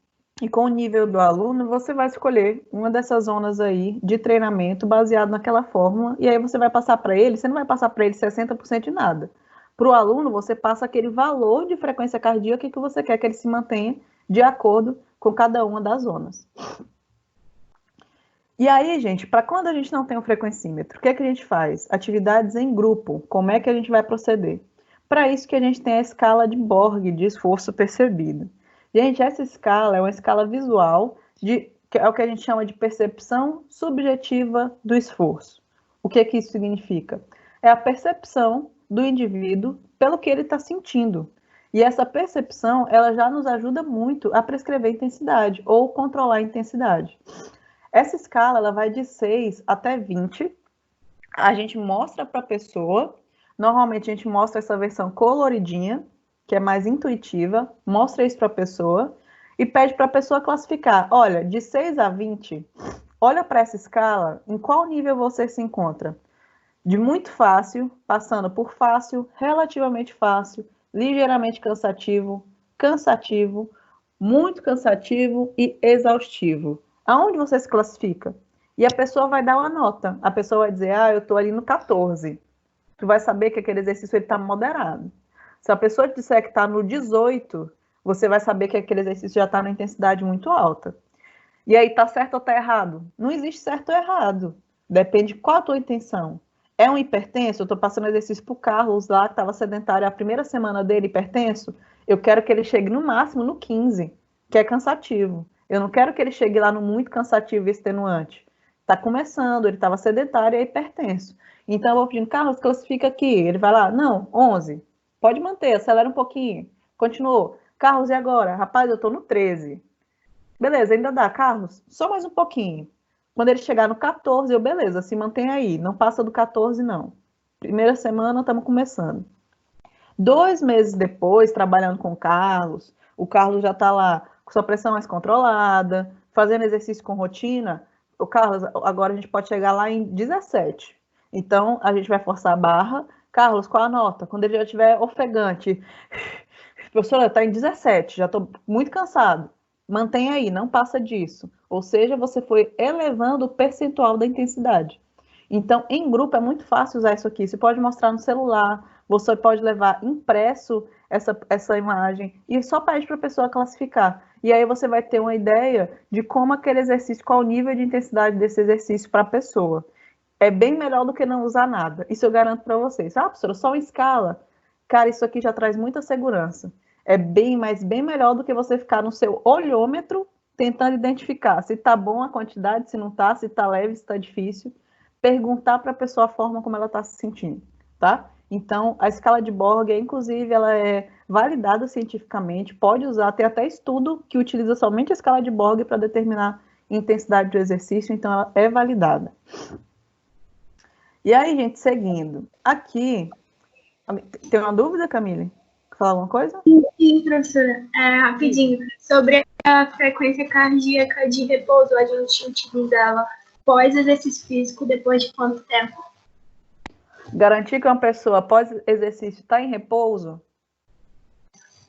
e com o nível do aluno, você vai escolher uma dessas zonas aí de treinamento baseado naquela fórmula, e aí você vai passar para ele, você não vai passar para ele 60% de nada. Para o aluno, você passa aquele valor de frequência cardíaca que você quer que ele se mantenha de acordo com cada uma das zonas. E aí, gente, para quando a gente não tem um frequencímetro, o que é que a gente faz? Atividades em grupo, como é que a gente vai proceder? Para isso que a gente tem a escala de Borg, de esforço percebido. Gente, essa escala é uma escala visual, que é o que a gente chama de percepção subjetiva do esforço. O que isso significa? É a percepção do indivíduo pelo que ele está sentindo. E essa percepção, ela já nos ajuda muito a prescrever intensidade ou controlar a intensidade. Essa escala, ela vai de 6 até 20. A gente mostra para a pessoa. Normalmente a gente mostra essa versão coloridinha, que é mais intuitiva, mostra isso para a pessoa e pede para a pessoa classificar. Olha, de 6 a 20, olha para essa escala, em qual nível você se encontra? De muito fácil, passando por fácil, relativamente fácil, ligeiramente cansativo, cansativo, muito cansativo e exaustivo. Aonde você se classifica? E a pessoa vai dar uma nota. A pessoa vai dizer, eu estou ali no 14. Tu vai saber que aquele exercício está moderado. Se a pessoa te disser que está no 18, você vai saber que aquele exercício já está na intensidade muito alta. E aí, está certo ou está errado? Não existe certo ou errado. Depende de qual a tua intenção. É um hipertenso? Eu estou passando exercício para o Carlos lá, que estava sedentário a primeira semana dele, hipertenso. Eu quero que ele chegue no máximo no 15, que é cansativo. Eu não quero que ele chegue lá no muito cansativo e extenuante. Está começando, ele estava sedentário e é hipertenso. Então, eu vou pedindo, Carlos, classifica aqui. Ele vai lá, não, 11. Pode manter, acelera um pouquinho. Continuou. Carlos, e agora? Rapaz, eu estou no 13. Beleza, ainda dá. Carlos, só mais um pouquinho. Quando ele chegar no 14, eu, beleza, se mantém aí. Não passa do 14, não. Primeira semana, estamos começando. 2 meses depois, trabalhando com o Carlos já está lá com sua pressão mais controlada, fazendo exercício com rotina. O Carlos, agora a gente pode chegar lá em 17. Então, a gente vai forçar a barra. Carlos, qual a nota? Quando ele já estiver ofegante. Professora, está em 17, já estou muito cansado. Mantenha aí, não passa disso. Ou seja, você foi elevando o percentual da intensidade. Então, em grupo é muito fácil usar isso aqui. Você pode mostrar no celular, você pode levar impresso essa imagem e só pede para a pessoa classificar. E aí você vai ter uma ideia de como aquele exercício, qual o nível de intensidade desse exercício para a pessoa. É bem melhor do que não usar nada. Isso eu garanto para vocês. Ah, professora, só uma escala? Cara, isso aqui já traz muita segurança. É bem melhor do que você ficar no seu olhômetro tentando identificar se está bom a quantidade, se não está, se está leve, se está difícil. Perguntar para a pessoa a forma como ela está se sentindo, tá? Então, a escala de Borg, inclusive, ela é validada cientificamente, pode usar, tem até estudo que utiliza somente a escala de Borg para determinar a intensidade do exercício, então ela é validada. E aí, gente, seguindo. Aqui, tem uma dúvida, Camille? Quer falar alguma coisa? Sim, professora. Rapidinho. Sobre a frequência cardíaca de repouso, a gente utiliza ela pós-exercício físico, depois de quanto tempo? Garantir que uma pessoa pós-exercício está em repouso?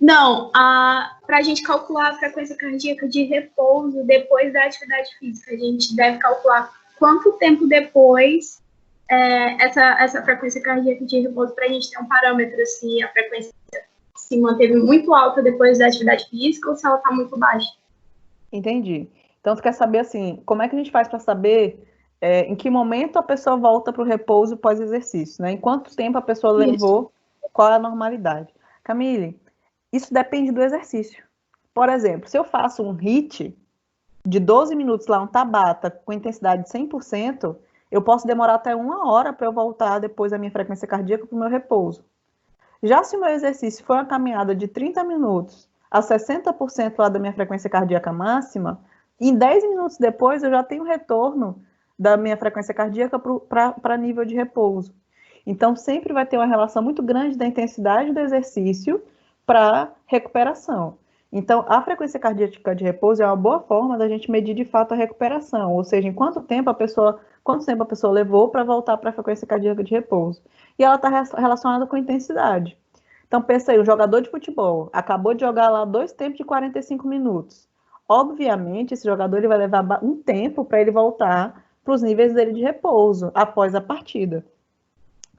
Não, para a gente calcular a frequência cardíaca de repouso depois da atividade física, a gente deve calcular quanto tempo depois essa frequência cardíaca de repouso, para a gente ter um parâmetro se a frequência se manteve muito alta depois da atividade física ou se ela está muito baixa. Entendi. Então, tu quer saber, assim, como é que a gente faz para saber em que momento a pessoa volta para o repouso pós-exercício, né? Em quanto tempo a pessoa levou, qual é a normalidade? Camille, isso depende do exercício. Por exemplo, se eu faço um HIIT de 12 minutos lá, um Tabata, com intensidade de 100%, eu posso demorar até 1 hora para eu voltar depois da minha frequência cardíaca para o meu repouso. Já se o meu exercício for uma caminhada de 30 minutos a 60% lá da minha frequência cardíaca máxima, em 10 minutos depois eu já tenho retorno da minha frequência cardíaca para nível de repouso. Então, sempre vai ter uma relação muito grande da intensidade do exercício para recuperação. Então, a frequência cardíaca de repouso é uma boa forma da gente medir de fato a recuperação, ou seja, em quanto tempo a pessoa levou para voltar para a frequência cardíaca de repouso. E ela está relacionada com intensidade. Então, pensa aí, o jogador de futebol acabou de jogar lá 2 tempos de 45 minutos. Obviamente, esse jogador ele vai levar um tempo para ele voltar para os níveis dele de repouso após a partida.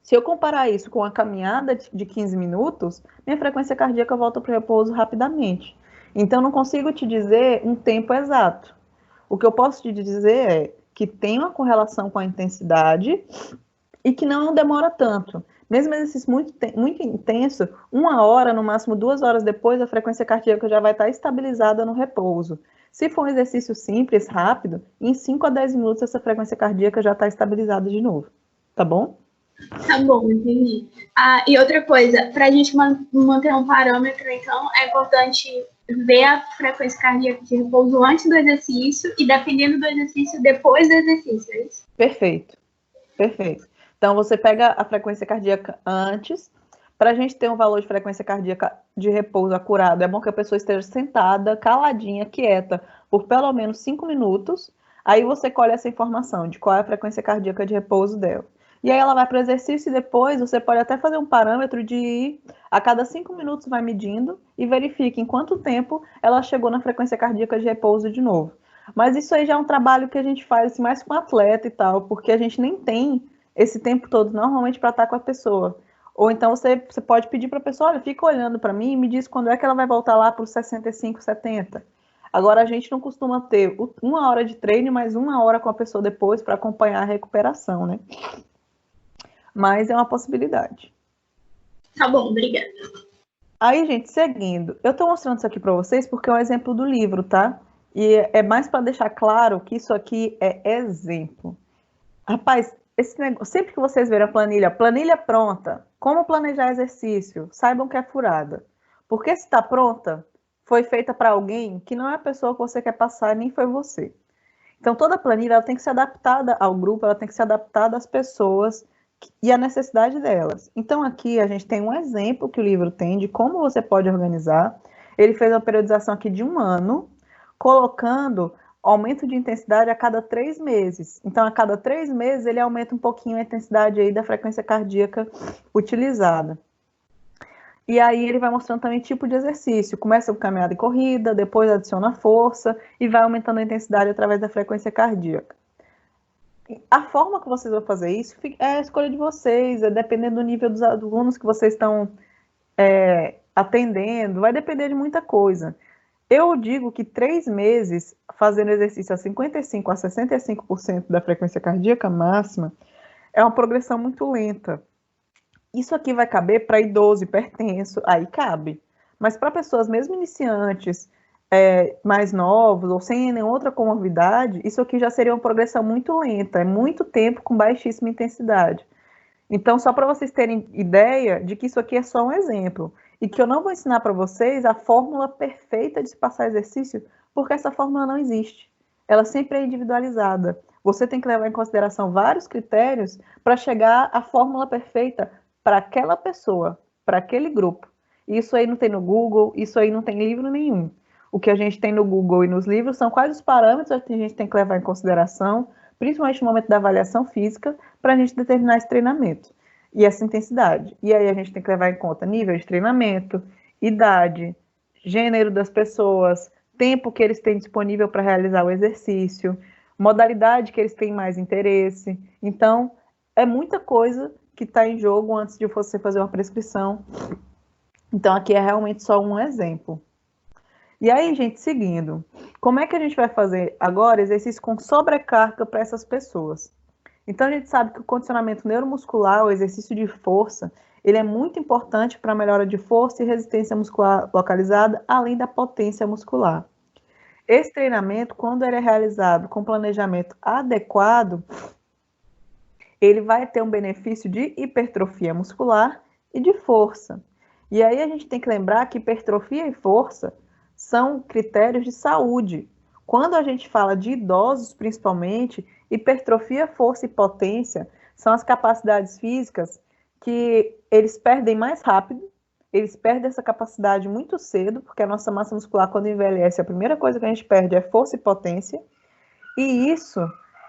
Se eu comparar isso com a caminhada de 15 minutos, minha frequência cardíaca volta para o repouso rapidamente. Então, não consigo te dizer um tempo exato. O que eu posso te dizer é que tem uma correlação com a intensidade e que não demora tanto. Mesmo exercício muito intenso, 1 hora, no máximo 2 horas depois, a frequência cardíaca já vai estar estabilizada no repouso. Se for um exercício simples, rápido, em 5 a 10 minutos essa frequência cardíaca já está estabilizada de novo. Tá bom? Tá bom, entendi. E outra coisa, para a gente manter um parâmetro, então, é importante ver a frequência cardíaca de repouso antes do exercício e, dependendo do exercício, depois do exercício, é isso? Perfeito. Então, você pega a frequência cardíaca antes. Para a gente ter um valor de frequência cardíaca de repouso acurado, é bom que a pessoa esteja sentada, caladinha, quieta, por pelo menos 5 minutos. Aí você colhe essa informação de qual é a frequência cardíaca de repouso dela. E aí ela vai para o exercício e depois você pode até fazer um parâmetro de ir, a cada 5 minutos vai medindo e verifique em quanto tempo ela chegou na frequência cardíaca de repouso de novo. Mas isso aí já é um trabalho que a gente faz mais com atleta e tal, porque a gente nem tem esse tempo todo normalmente para estar com a pessoa. Ou então você pode pedir para a pessoa, olha, fica olhando para mim e me diz quando é que ela vai voltar lá para os 65, 70. Agora, a gente não costuma ter 1 hora de treino, mais 1 hora com a pessoa depois para acompanhar a recuperação, né? Mas é uma possibilidade. Tá bom, obrigada. Aí, gente, seguindo. Eu estou mostrando isso aqui para vocês porque é um exemplo do livro, tá? E é mais para deixar claro que isso aqui é exemplo. Rapaz, esse negócio, sempre que vocês verem a planilha pronta, como planejar exercício, saibam que é furada. Porque se está pronta, foi feita para alguém que não é a pessoa que você quer passar, nem foi você. Então, toda planilha ela tem que ser adaptada ao grupo, ela tem que ser adaptada às pessoas e a necessidade delas. Então, aqui a gente tem um exemplo que o livro tem de como você pode organizar. Ele fez uma periodização aqui de 1 ano, colocando aumento de intensidade a cada 3 meses. Então, a cada 3 meses, ele aumenta um pouquinho a intensidade aí da frequência cardíaca utilizada. E aí ele vai mostrando também tipo de exercício. Começa com caminhada e corrida, depois adiciona força e vai aumentando a intensidade através da frequência cardíaca. A forma que vocês vão fazer isso é a escolha de vocês, é dependendo do nível dos alunos que vocês estão atendendo, vai depender de muita coisa. Eu digo que 3 meses fazendo exercício a 55% a 65% da frequência cardíaca máxima é uma progressão muito lenta. Isso aqui vai caber para idoso, hipertenso, aí cabe. Mas para pessoas mesmo iniciantes, mais novos ou sem nenhuma outra comorbidade, isso aqui já seria uma progressão muito lenta, é muito tempo com baixíssima intensidade. Então, só para vocês terem ideia de que isso aqui é só um exemplo, e que eu não vou ensinar para vocês a fórmula perfeita de se passar exercício, porque essa fórmula não existe. Ela sempre é individualizada. Você tem que levar em consideração vários critérios para chegar à fórmula perfeita para aquela pessoa, para aquele grupo. Isso aí não tem no Google, isso aí não tem livro nenhum. O que a gente tem no Google e nos livros são quais os parâmetros que a gente tem que levar em consideração, principalmente no momento da avaliação física, para a gente determinar esse treinamento e essa intensidade. E aí a gente tem que levar em conta nível de treinamento, idade, gênero das pessoas, tempo que eles têm disponível para realizar o exercício, modalidade que eles têm mais interesse. Então, é muita coisa que está em jogo antes de você fazer uma prescrição. Então, aqui é realmente só um exemplo. E aí, gente, seguindo, como é que a gente vai fazer agora exercício com sobrecarga para essas pessoas? Então, a gente sabe que o condicionamento neuromuscular, o exercício de força, ele é muito importante para a melhora de força e resistência muscular localizada, além da potência muscular. Esse treinamento, quando ele é realizado com planejamento adequado, ele vai ter um benefício de hipertrofia muscular e de força. E aí a gente tem que lembrar que hipertrofia e força são critérios de saúde. Quando a gente fala de idosos, principalmente, hipertrofia, força e potência são as capacidades físicas que eles perdem mais rápido, eles perdem essa capacidade muito cedo, porque a nossa massa muscular, quando envelhece, a primeira coisa que a gente perde é força e potência, e isso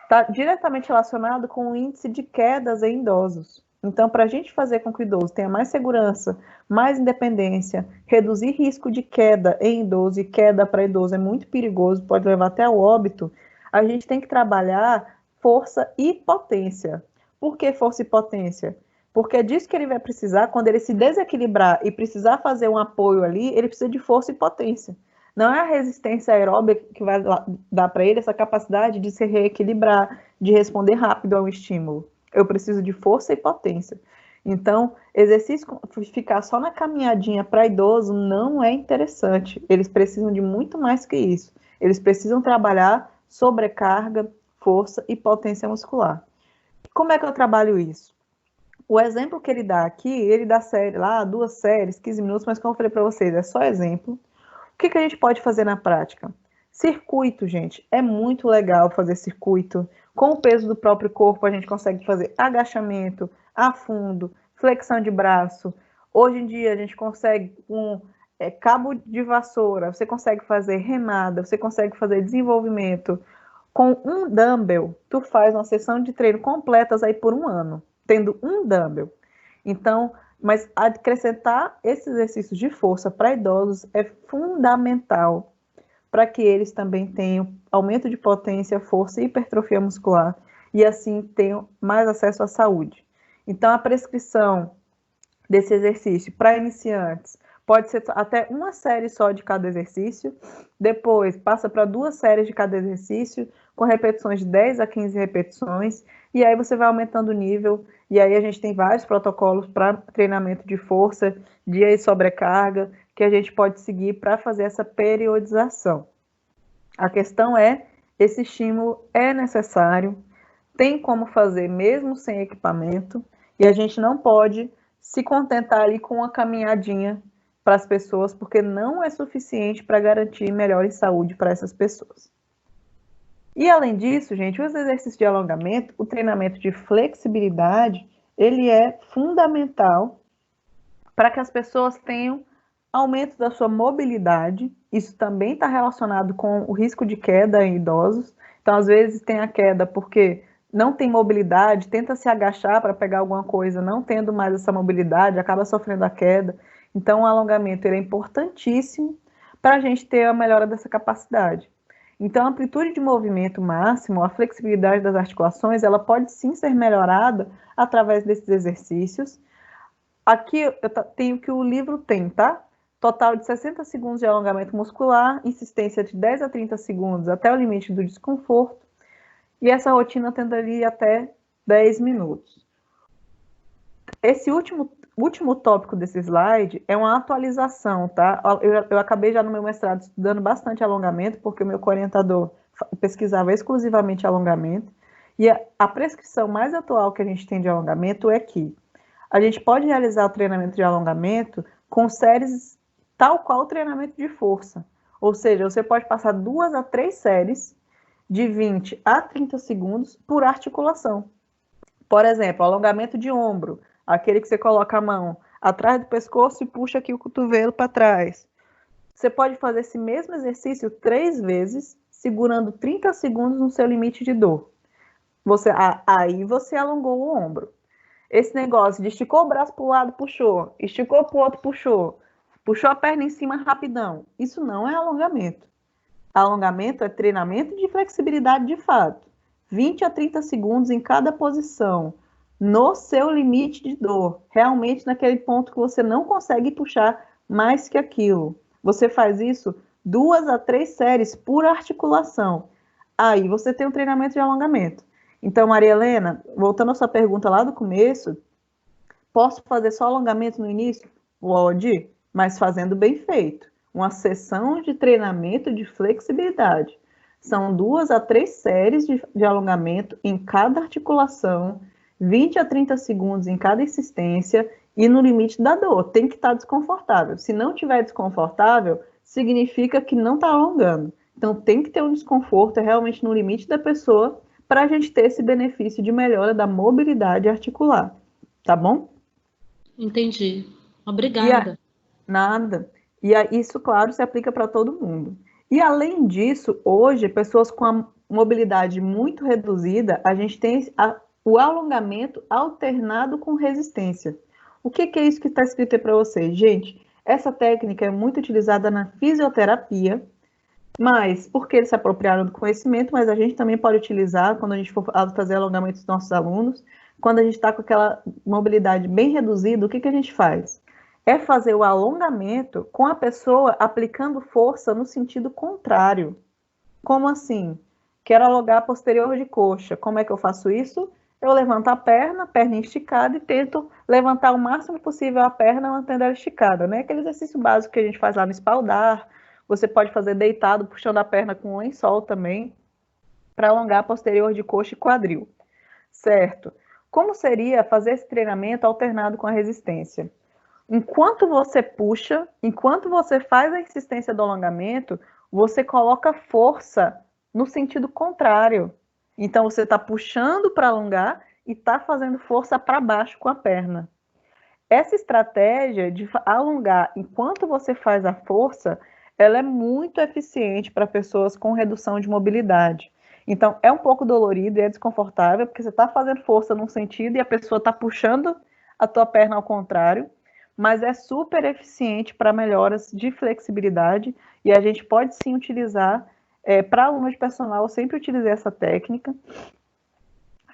está diretamente relacionado com o índice de quedas em idosos. Então, para a gente fazer com que o idoso tenha mais segurança, mais independência, reduzir risco de queda em idoso, e queda para idoso é muito perigoso, pode levar até ao óbito, a gente tem que trabalhar força e potência. Por que força e potência? Porque é disso que ele vai precisar quando ele se desequilibrar e precisar fazer um apoio ali, ele precisa de força e potência. Não é a resistência aeróbica que vai dar para ele essa capacidade de se reequilibrar, de responder rápido ao estímulo. Eu preciso de força e potência. Então, exercício, ficar só na caminhadinha para idoso não é interessante. Eles precisam de muito mais que isso. Eles precisam trabalhar sobrecarga, força e potência muscular. Como é que eu trabalho isso? O exemplo que ele dá aqui, ele dá série lá, 2 séries, 15 minutos, mas como eu falei para vocês, é só exemplo. O que a gente pode fazer na prática? Circuito, gente, é muito legal fazer circuito. Com o peso do próprio corpo, a gente consegue fazer agachamento, afundo, flexão de braço. Hoje em dia, a gente consegue com cabo de vassoura, você consegue fazer remada, você consegue fazer desenvolvimento. Com um dumbbell, tu faz uma sessão de treino completas aí por 1 ano, tendo um dumbbell. Então, mas acrescentar esses exercícios de força para idosos é fundamental para que eles também tenham aumento de potência, força e hipertrofia muscular e assim tenham mais acesso à saúde. Então, a prescrição desse exercício para iniciantes pode ser até 1 série só de cada exercício, depois passa para 2 séries de cada exercício, com repetições de 10 a 15 repetições, e aí você vai aumentando o nível, e aí a gente tem vários protocolos para treinamento de força, de sobrecarga, que a gente pode seguir para fazer essa periodização. A questão é, esse estímulo é necessário, tem como fazer mesmo sem equipamento, e a gente não pode se contentar ali com uma caminhadinha para as pessoas, porque não é suficiente para garantir melhor saúde para essas pessoas. E além disso, gente, os exercícios de alongamento, o treinamento de flexibilidade, ele é fundamental para que as pessoas tenham aumento da sua mobilidade. Isso também está relacionado com o risco de queda em idosos. Então, às vezes, tem a queda porque não tem mobilidade, tenta se agachar para pegar alguma coisa, não tendo mais essa mobilidade, acaba sofrendo a queda. Então, o alongamento ele é importantíssimo para a gente ter a melhora dessa capacidade. Então, a amplitude de movimento máximo, a flexibilidade das articulações, ela pode sim ser melhorada através desses exercícios. Aqui eu tenho que o livro tem, tá? Total de 60 segundos de alongamento muscular, insistência de 10 a 30 segundos até o limite do desconforto, e essa rotina tenderia até 10 minutos. Esse último tópico desse slide é uma atualização, tá? Eu acabei já no meu mestrado estudando bastante alongamento, porque o meu orientador pesquisava exclusivamente alongamento, e a prescrição mais atual que a gente tem de alongamento é que a gente pode realizar o treinamento de alongamento com séries tal qual o treinamento de força. Ou seja, você pode passar 2 a 3 séries de 20 a 30 segundos por articulação. Por exemplo, alongamento de ombro, aquele que você coloca a mão atrás do pescoço e puxa aqui o cotovelo para trás. Você pode fazer esse mesmo exercício 3 vezes, segurando 30 segundos no seu limite de dor. Aí você alongou o ombro. Esse negócio de esticou o braço para o lado, puxou, esticou para o outro, puxou a perna em cima rapidão. Isso não é alongamento. Alongamento é treinamento de flexibilidade de fato. 20 a 30 segundos em cada posição, no seu limite de dor. Realmente naquele ponto que você não consegue puxar mais que aquilo. Você faz isso 2 a 3 séries por articulação. Aí você tem um treinamento de alongamento. Então, Maria Helena, voltando à sua pergunta lá do começo, posso fazer só alongamento no início? Pode, mas fazendo bem feito. Uma sessão de treinamento de flexibilidade. São 2 a 3 séries de alongamento em cada articulação, 20 a 30 segundos em cada insistência e no limite da dor. Tem que estar desconfortável. Se não estiver desconfortável, significa que não está alongando. Então, tem que ter um desconforto realmente no limite da pessoa para a gente ter esse benefício de melhora da mobilidade articular. Tá bom? Entendi. Obrigada. Nada. E isso, claro, se aplica para todo mundo. E, além disso, hoje, pessoas com a mobilidade muito reduzida, a gente tem o alongamento alternado com resistência. O que é isso que está escrito aí para vocês? Gente, essa técnica é muito utilizada na fisioterapia, mas porque eles se apropriaram do conhecimento, mas a gente também pode utilizar quando a gente for fazer alongamento dos nossos alunos. Quando a gente está com aquela mobilidade bem reduzida, o que a gente faz? É fazer o alongamento com a pessoa aplicando força no sentido contrário. Como assim? Quero alongar posterior de coxa. Como é que eu faço isso? Eu levanto a perna esticada e tento levantar o máximo possível a perna mantendo ela esticada, né? Aquele exercício básico que a gente faz lá no espaldar. Você pode fazer deitado, puxando a perna com um lençol também, para alongar posterior de coxa e quadril. Certo? Como seria fazer esse treinamento alternado com a resistência? Enquanto você puxa, enquanto você faz a insistência do alongamento, você coloca força no sentido contrário. Então, você está puxando para alongar e está fazendo força para baixo com a perna. Essa estratégia de alongar enquanto você faz a força, ela é muito eficiente para pessoas com redução de mobilidade. Então, é um pouco dolorido e é desconfortável, porque você está fazendo força num sentido e a pessoa está puxando a tua perna ao contrário, mas é super eficiente para melhoras de flexibilidade e a gente pode sim utilizar, para aluno de personal, eu sempre utilizei essa técnica,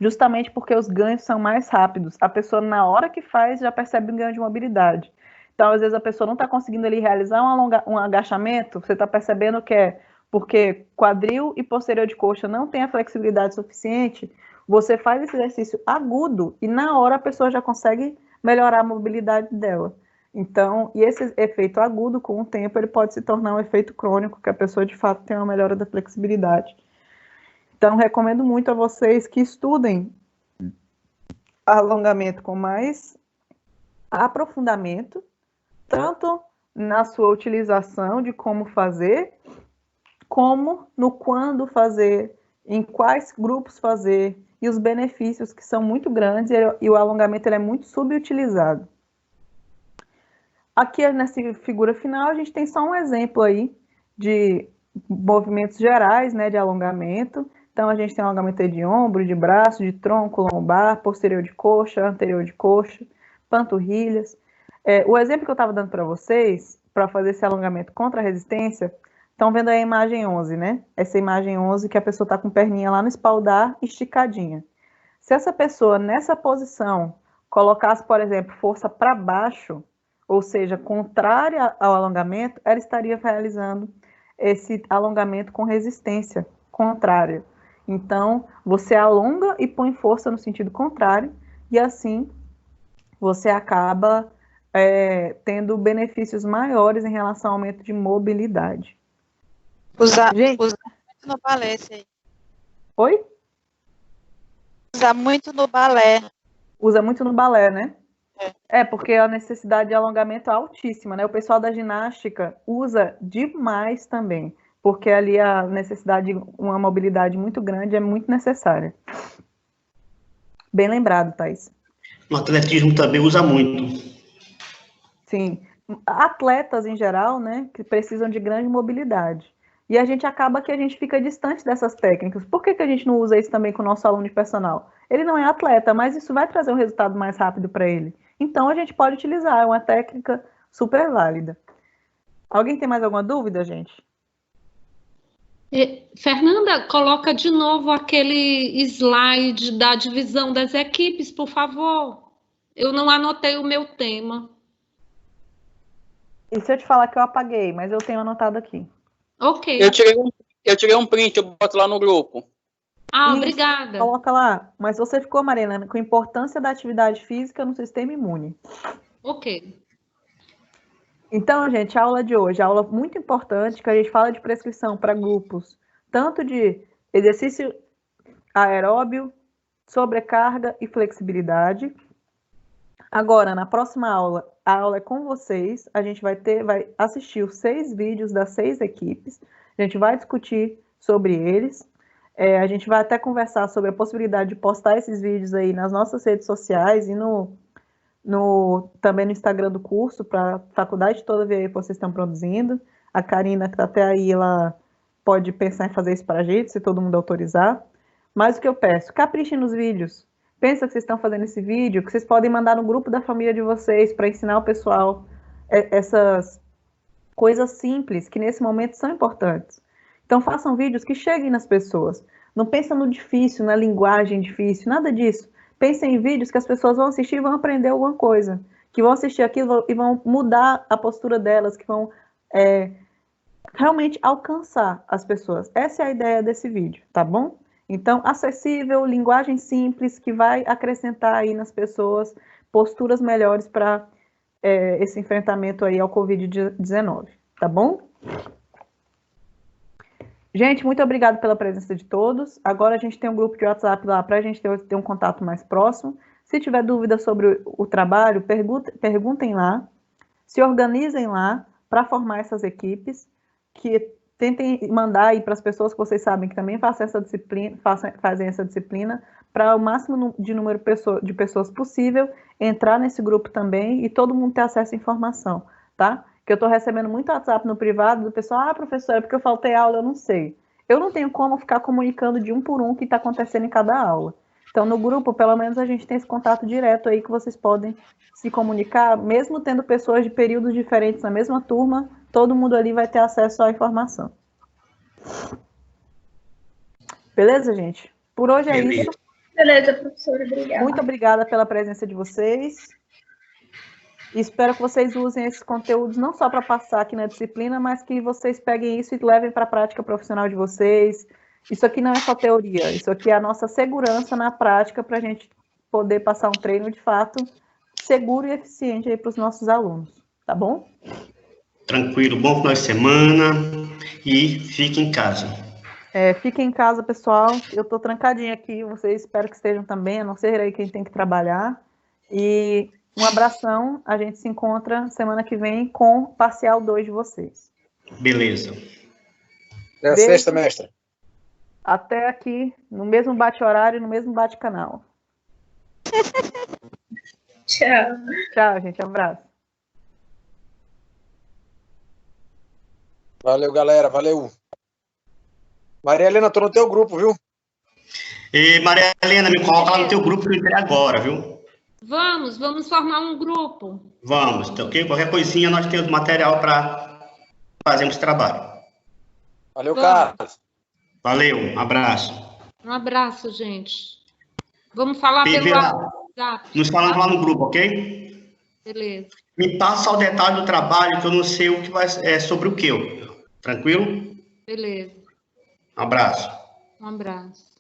justamente porque os ganhos são mais rápidos. A pessoa, na hora que faz, já percebe um ganho de mobilidade. Então, às vezes, a pessoa não está conseguindo ali realizar um agachamento, você está percebendo que é porque quadril e posterior de coxa não tem a flexibilidade suficiente, você faz esse exercício agudo e, na hora, a pessoa já consegue melhorar a mobilidade dela. Então, e esse efeito agudo, com o tempo, ele pode se tornar um efeito crônico, que a pessoa, de fato, tem uma melhora da flexibilidade. Então, recomendo muito a vocês que estudem alongamento com mais aprofundamento, tanto na sua utilização de como fazer, como no quando fazer, em quais grupos fazer, e os benefícios que são muito grandes e o alongamento ele é muito subutilizado. Aqui nessa figura final a gente tem só um exemplo aí de movimentos gerais, né, de alongamento. Então a gente tem alongamento aí de ombro, de braço, de tronco, lombar, posterior de coxa, anterior de coxa, panturrilhas. O exemplo que eu estava dando para vocês, para fazer esse alongamento contra a resistência, estão vendo aí a imagem 11, né? Essa imagem 11 que a pessoa está com perninha lá no espaldar, esticadinha. Se essa pessoa, nessa posição, colocasse, por exemplo, força para baixo, ou seja, contrária ao alongamento, ela estaria realizando esse alongamento com resistência contrária. Então, você alonga e põe força no sentido contrário, e assim você acaba tendo benefícios maiores em relação ao aumento de mobilidade. Usa Gente, muito no balé, esse aí. oi? Usa muito no balé. Usa muito no balé, né? Porque a necessidade de alongamento é altíssima, né? O pessoal da ginástica usa demais também, porque ali a necessidade de uma mobilidade muito grande é muito necessária. Bem lembrado, Thaís. No atletismo também usa muito. Sim. Atletas em geral, né, que precisam de grande mobilidade. E a gente acaba que a gente fica distante dessas técnicas. Por que a gente não usa isso também com o nosso aluno de personal? Ele não é atleta, mas isso vai trazer um resultado mais rápido para ele. Então, a gente pode utilizar, é uma técnica super válida. Alguém tem mais alguma dúvida, gente? Fernanda, coloca de novo aquele slide da divisão das equipes, por favor. Eu não anotei o meu tema. E se eu te falar que eu apaguei, mas eu tenho anotado aqui. Ok. Eu tirei um print, eu boto lá no grupo. Ah, Isso, obrigada. coloca lá. Mas você ficou, Mariana, com a importância da atividade física no sistema imune. Ok. Então, gente, a aula de hoje, aula muito importante, que a gente fala de prescrição para grupos, tanto de exercício aeróbio, sobrecarga e flexibilidade. Agora, na próxima aula, a aula é com vocês, a gente vai assistir os 6 vídeos das 6 equipes, a gente vai discutir sobre eles, a gente vai até conversar sobre a possibilidade de postar esses vídeos aí nas nossas redes sociais e também no Instagram do curso, para a faculdade toda ver aí o que vocês estão produzindo. A Karina, que está até aí, ela pode pensar em fazer isso para a gente, se todo mundo autorizar. Mas o que eu peço, caprichem nos vídeos. Pensa que vocês estão fazendo esse vídeo, que vocês podem mandar no grupo da família de vocês, para ensinar o pessoal essas coisas simples, que nesse momento são importantes. Então, façam vídeos que cheguem nas pessoas. Não pensa no difícil, na linguagem difícil, nada disso. Pensem em vídeos que as pessoas vão assistir e vão aprender alguma coisa, que vão assistir aquilo e vão mudar a postura delas, que vão realmente alcançar as pessoas. Essa é a ideia desse vídeo, tá bom? Então, acessível, linguagem simples, que vai acrescentar aí nas pessoas posturas melhores para esse enfrentamento aí ao Covid-19, tá bom? Gente, muito obrigada pela presença de todos. Agora a gente tem um grupo de WhatsApp lá para a gente ter um contato mais próximo. Se tiver dúvida sobre o trabalho, perguntem lá, se organizem lá para formar essas equipes, que tentem mandar aí para as pessoas que vocês sabem que também fazem essa disciplina, para o máximo de número de pessoas possível, entrar nesse grupo também e todo mundo ter acesso à informação, tá? Que eu estou recebendo muito WhatsApp no privado do pessoal, professora, porque eu faltei aula, eu não sei. Eu não tenho como ficar comunicando de um por um o que está acontecendo em cada aula. Então, no grupo, pelo menos, a gente tem esse contato direto aí que vocês podem se comunicar, mesmo tendo pessoas de períodos diferentes na mesma turma, todo mundo ali vai ter acesso à informação. Beleza, gente? Por hoje é isso. Beleza, professora, obrigada. Muito obrigada pela presença de vocês. E espero que vocês usem esses conteúdos não só para passar aqui na disciplina, mas que vocês peguem isso e levem para a prática profissional de vocês. Isso aqui não é só teoria, isso aqui é a nossa segurança na prática para a gente poder passar um treino de fato seguro e eficiente aí para os nossos alunos, tá bom? Tranquilo, bom final de semana e fique em casa. Fiquem em casa, pessoal. Eu estou trancadinha aqui, vocês espero que estejam também, a não ser aí quem tem que trabalhar. E um abração, a gente se encontra semana que vem com parcial 2 de vocês. Beleza. Até a sexta, mestre. Até aqui, no mesmo bate-horário, no mesmo bate-canal. Tchau. Tchau, gente. Abraço. Valeu, galera. Valeu. Maria Helena, tô no teu grupo, viu? E Maria Helena, me coloca lá no teu grupo que eu entrei agora, viu? Vamos formar um grupo. Vamos, tá ok? Qualquer coisinha nós temos material para fazermos trabalho. Valeu, Vamos. Carlos. Valeu, um abraço. Um abraço, gente. Vamos falar pelo Vila, WhatsApp. nos falamos lá no grupo, ok? Beleza. Me passa o detalhe do trabalho, que eu não sei o que vai, sobre o que. Tranquilo? Beleza. Um abraço. Um abraço.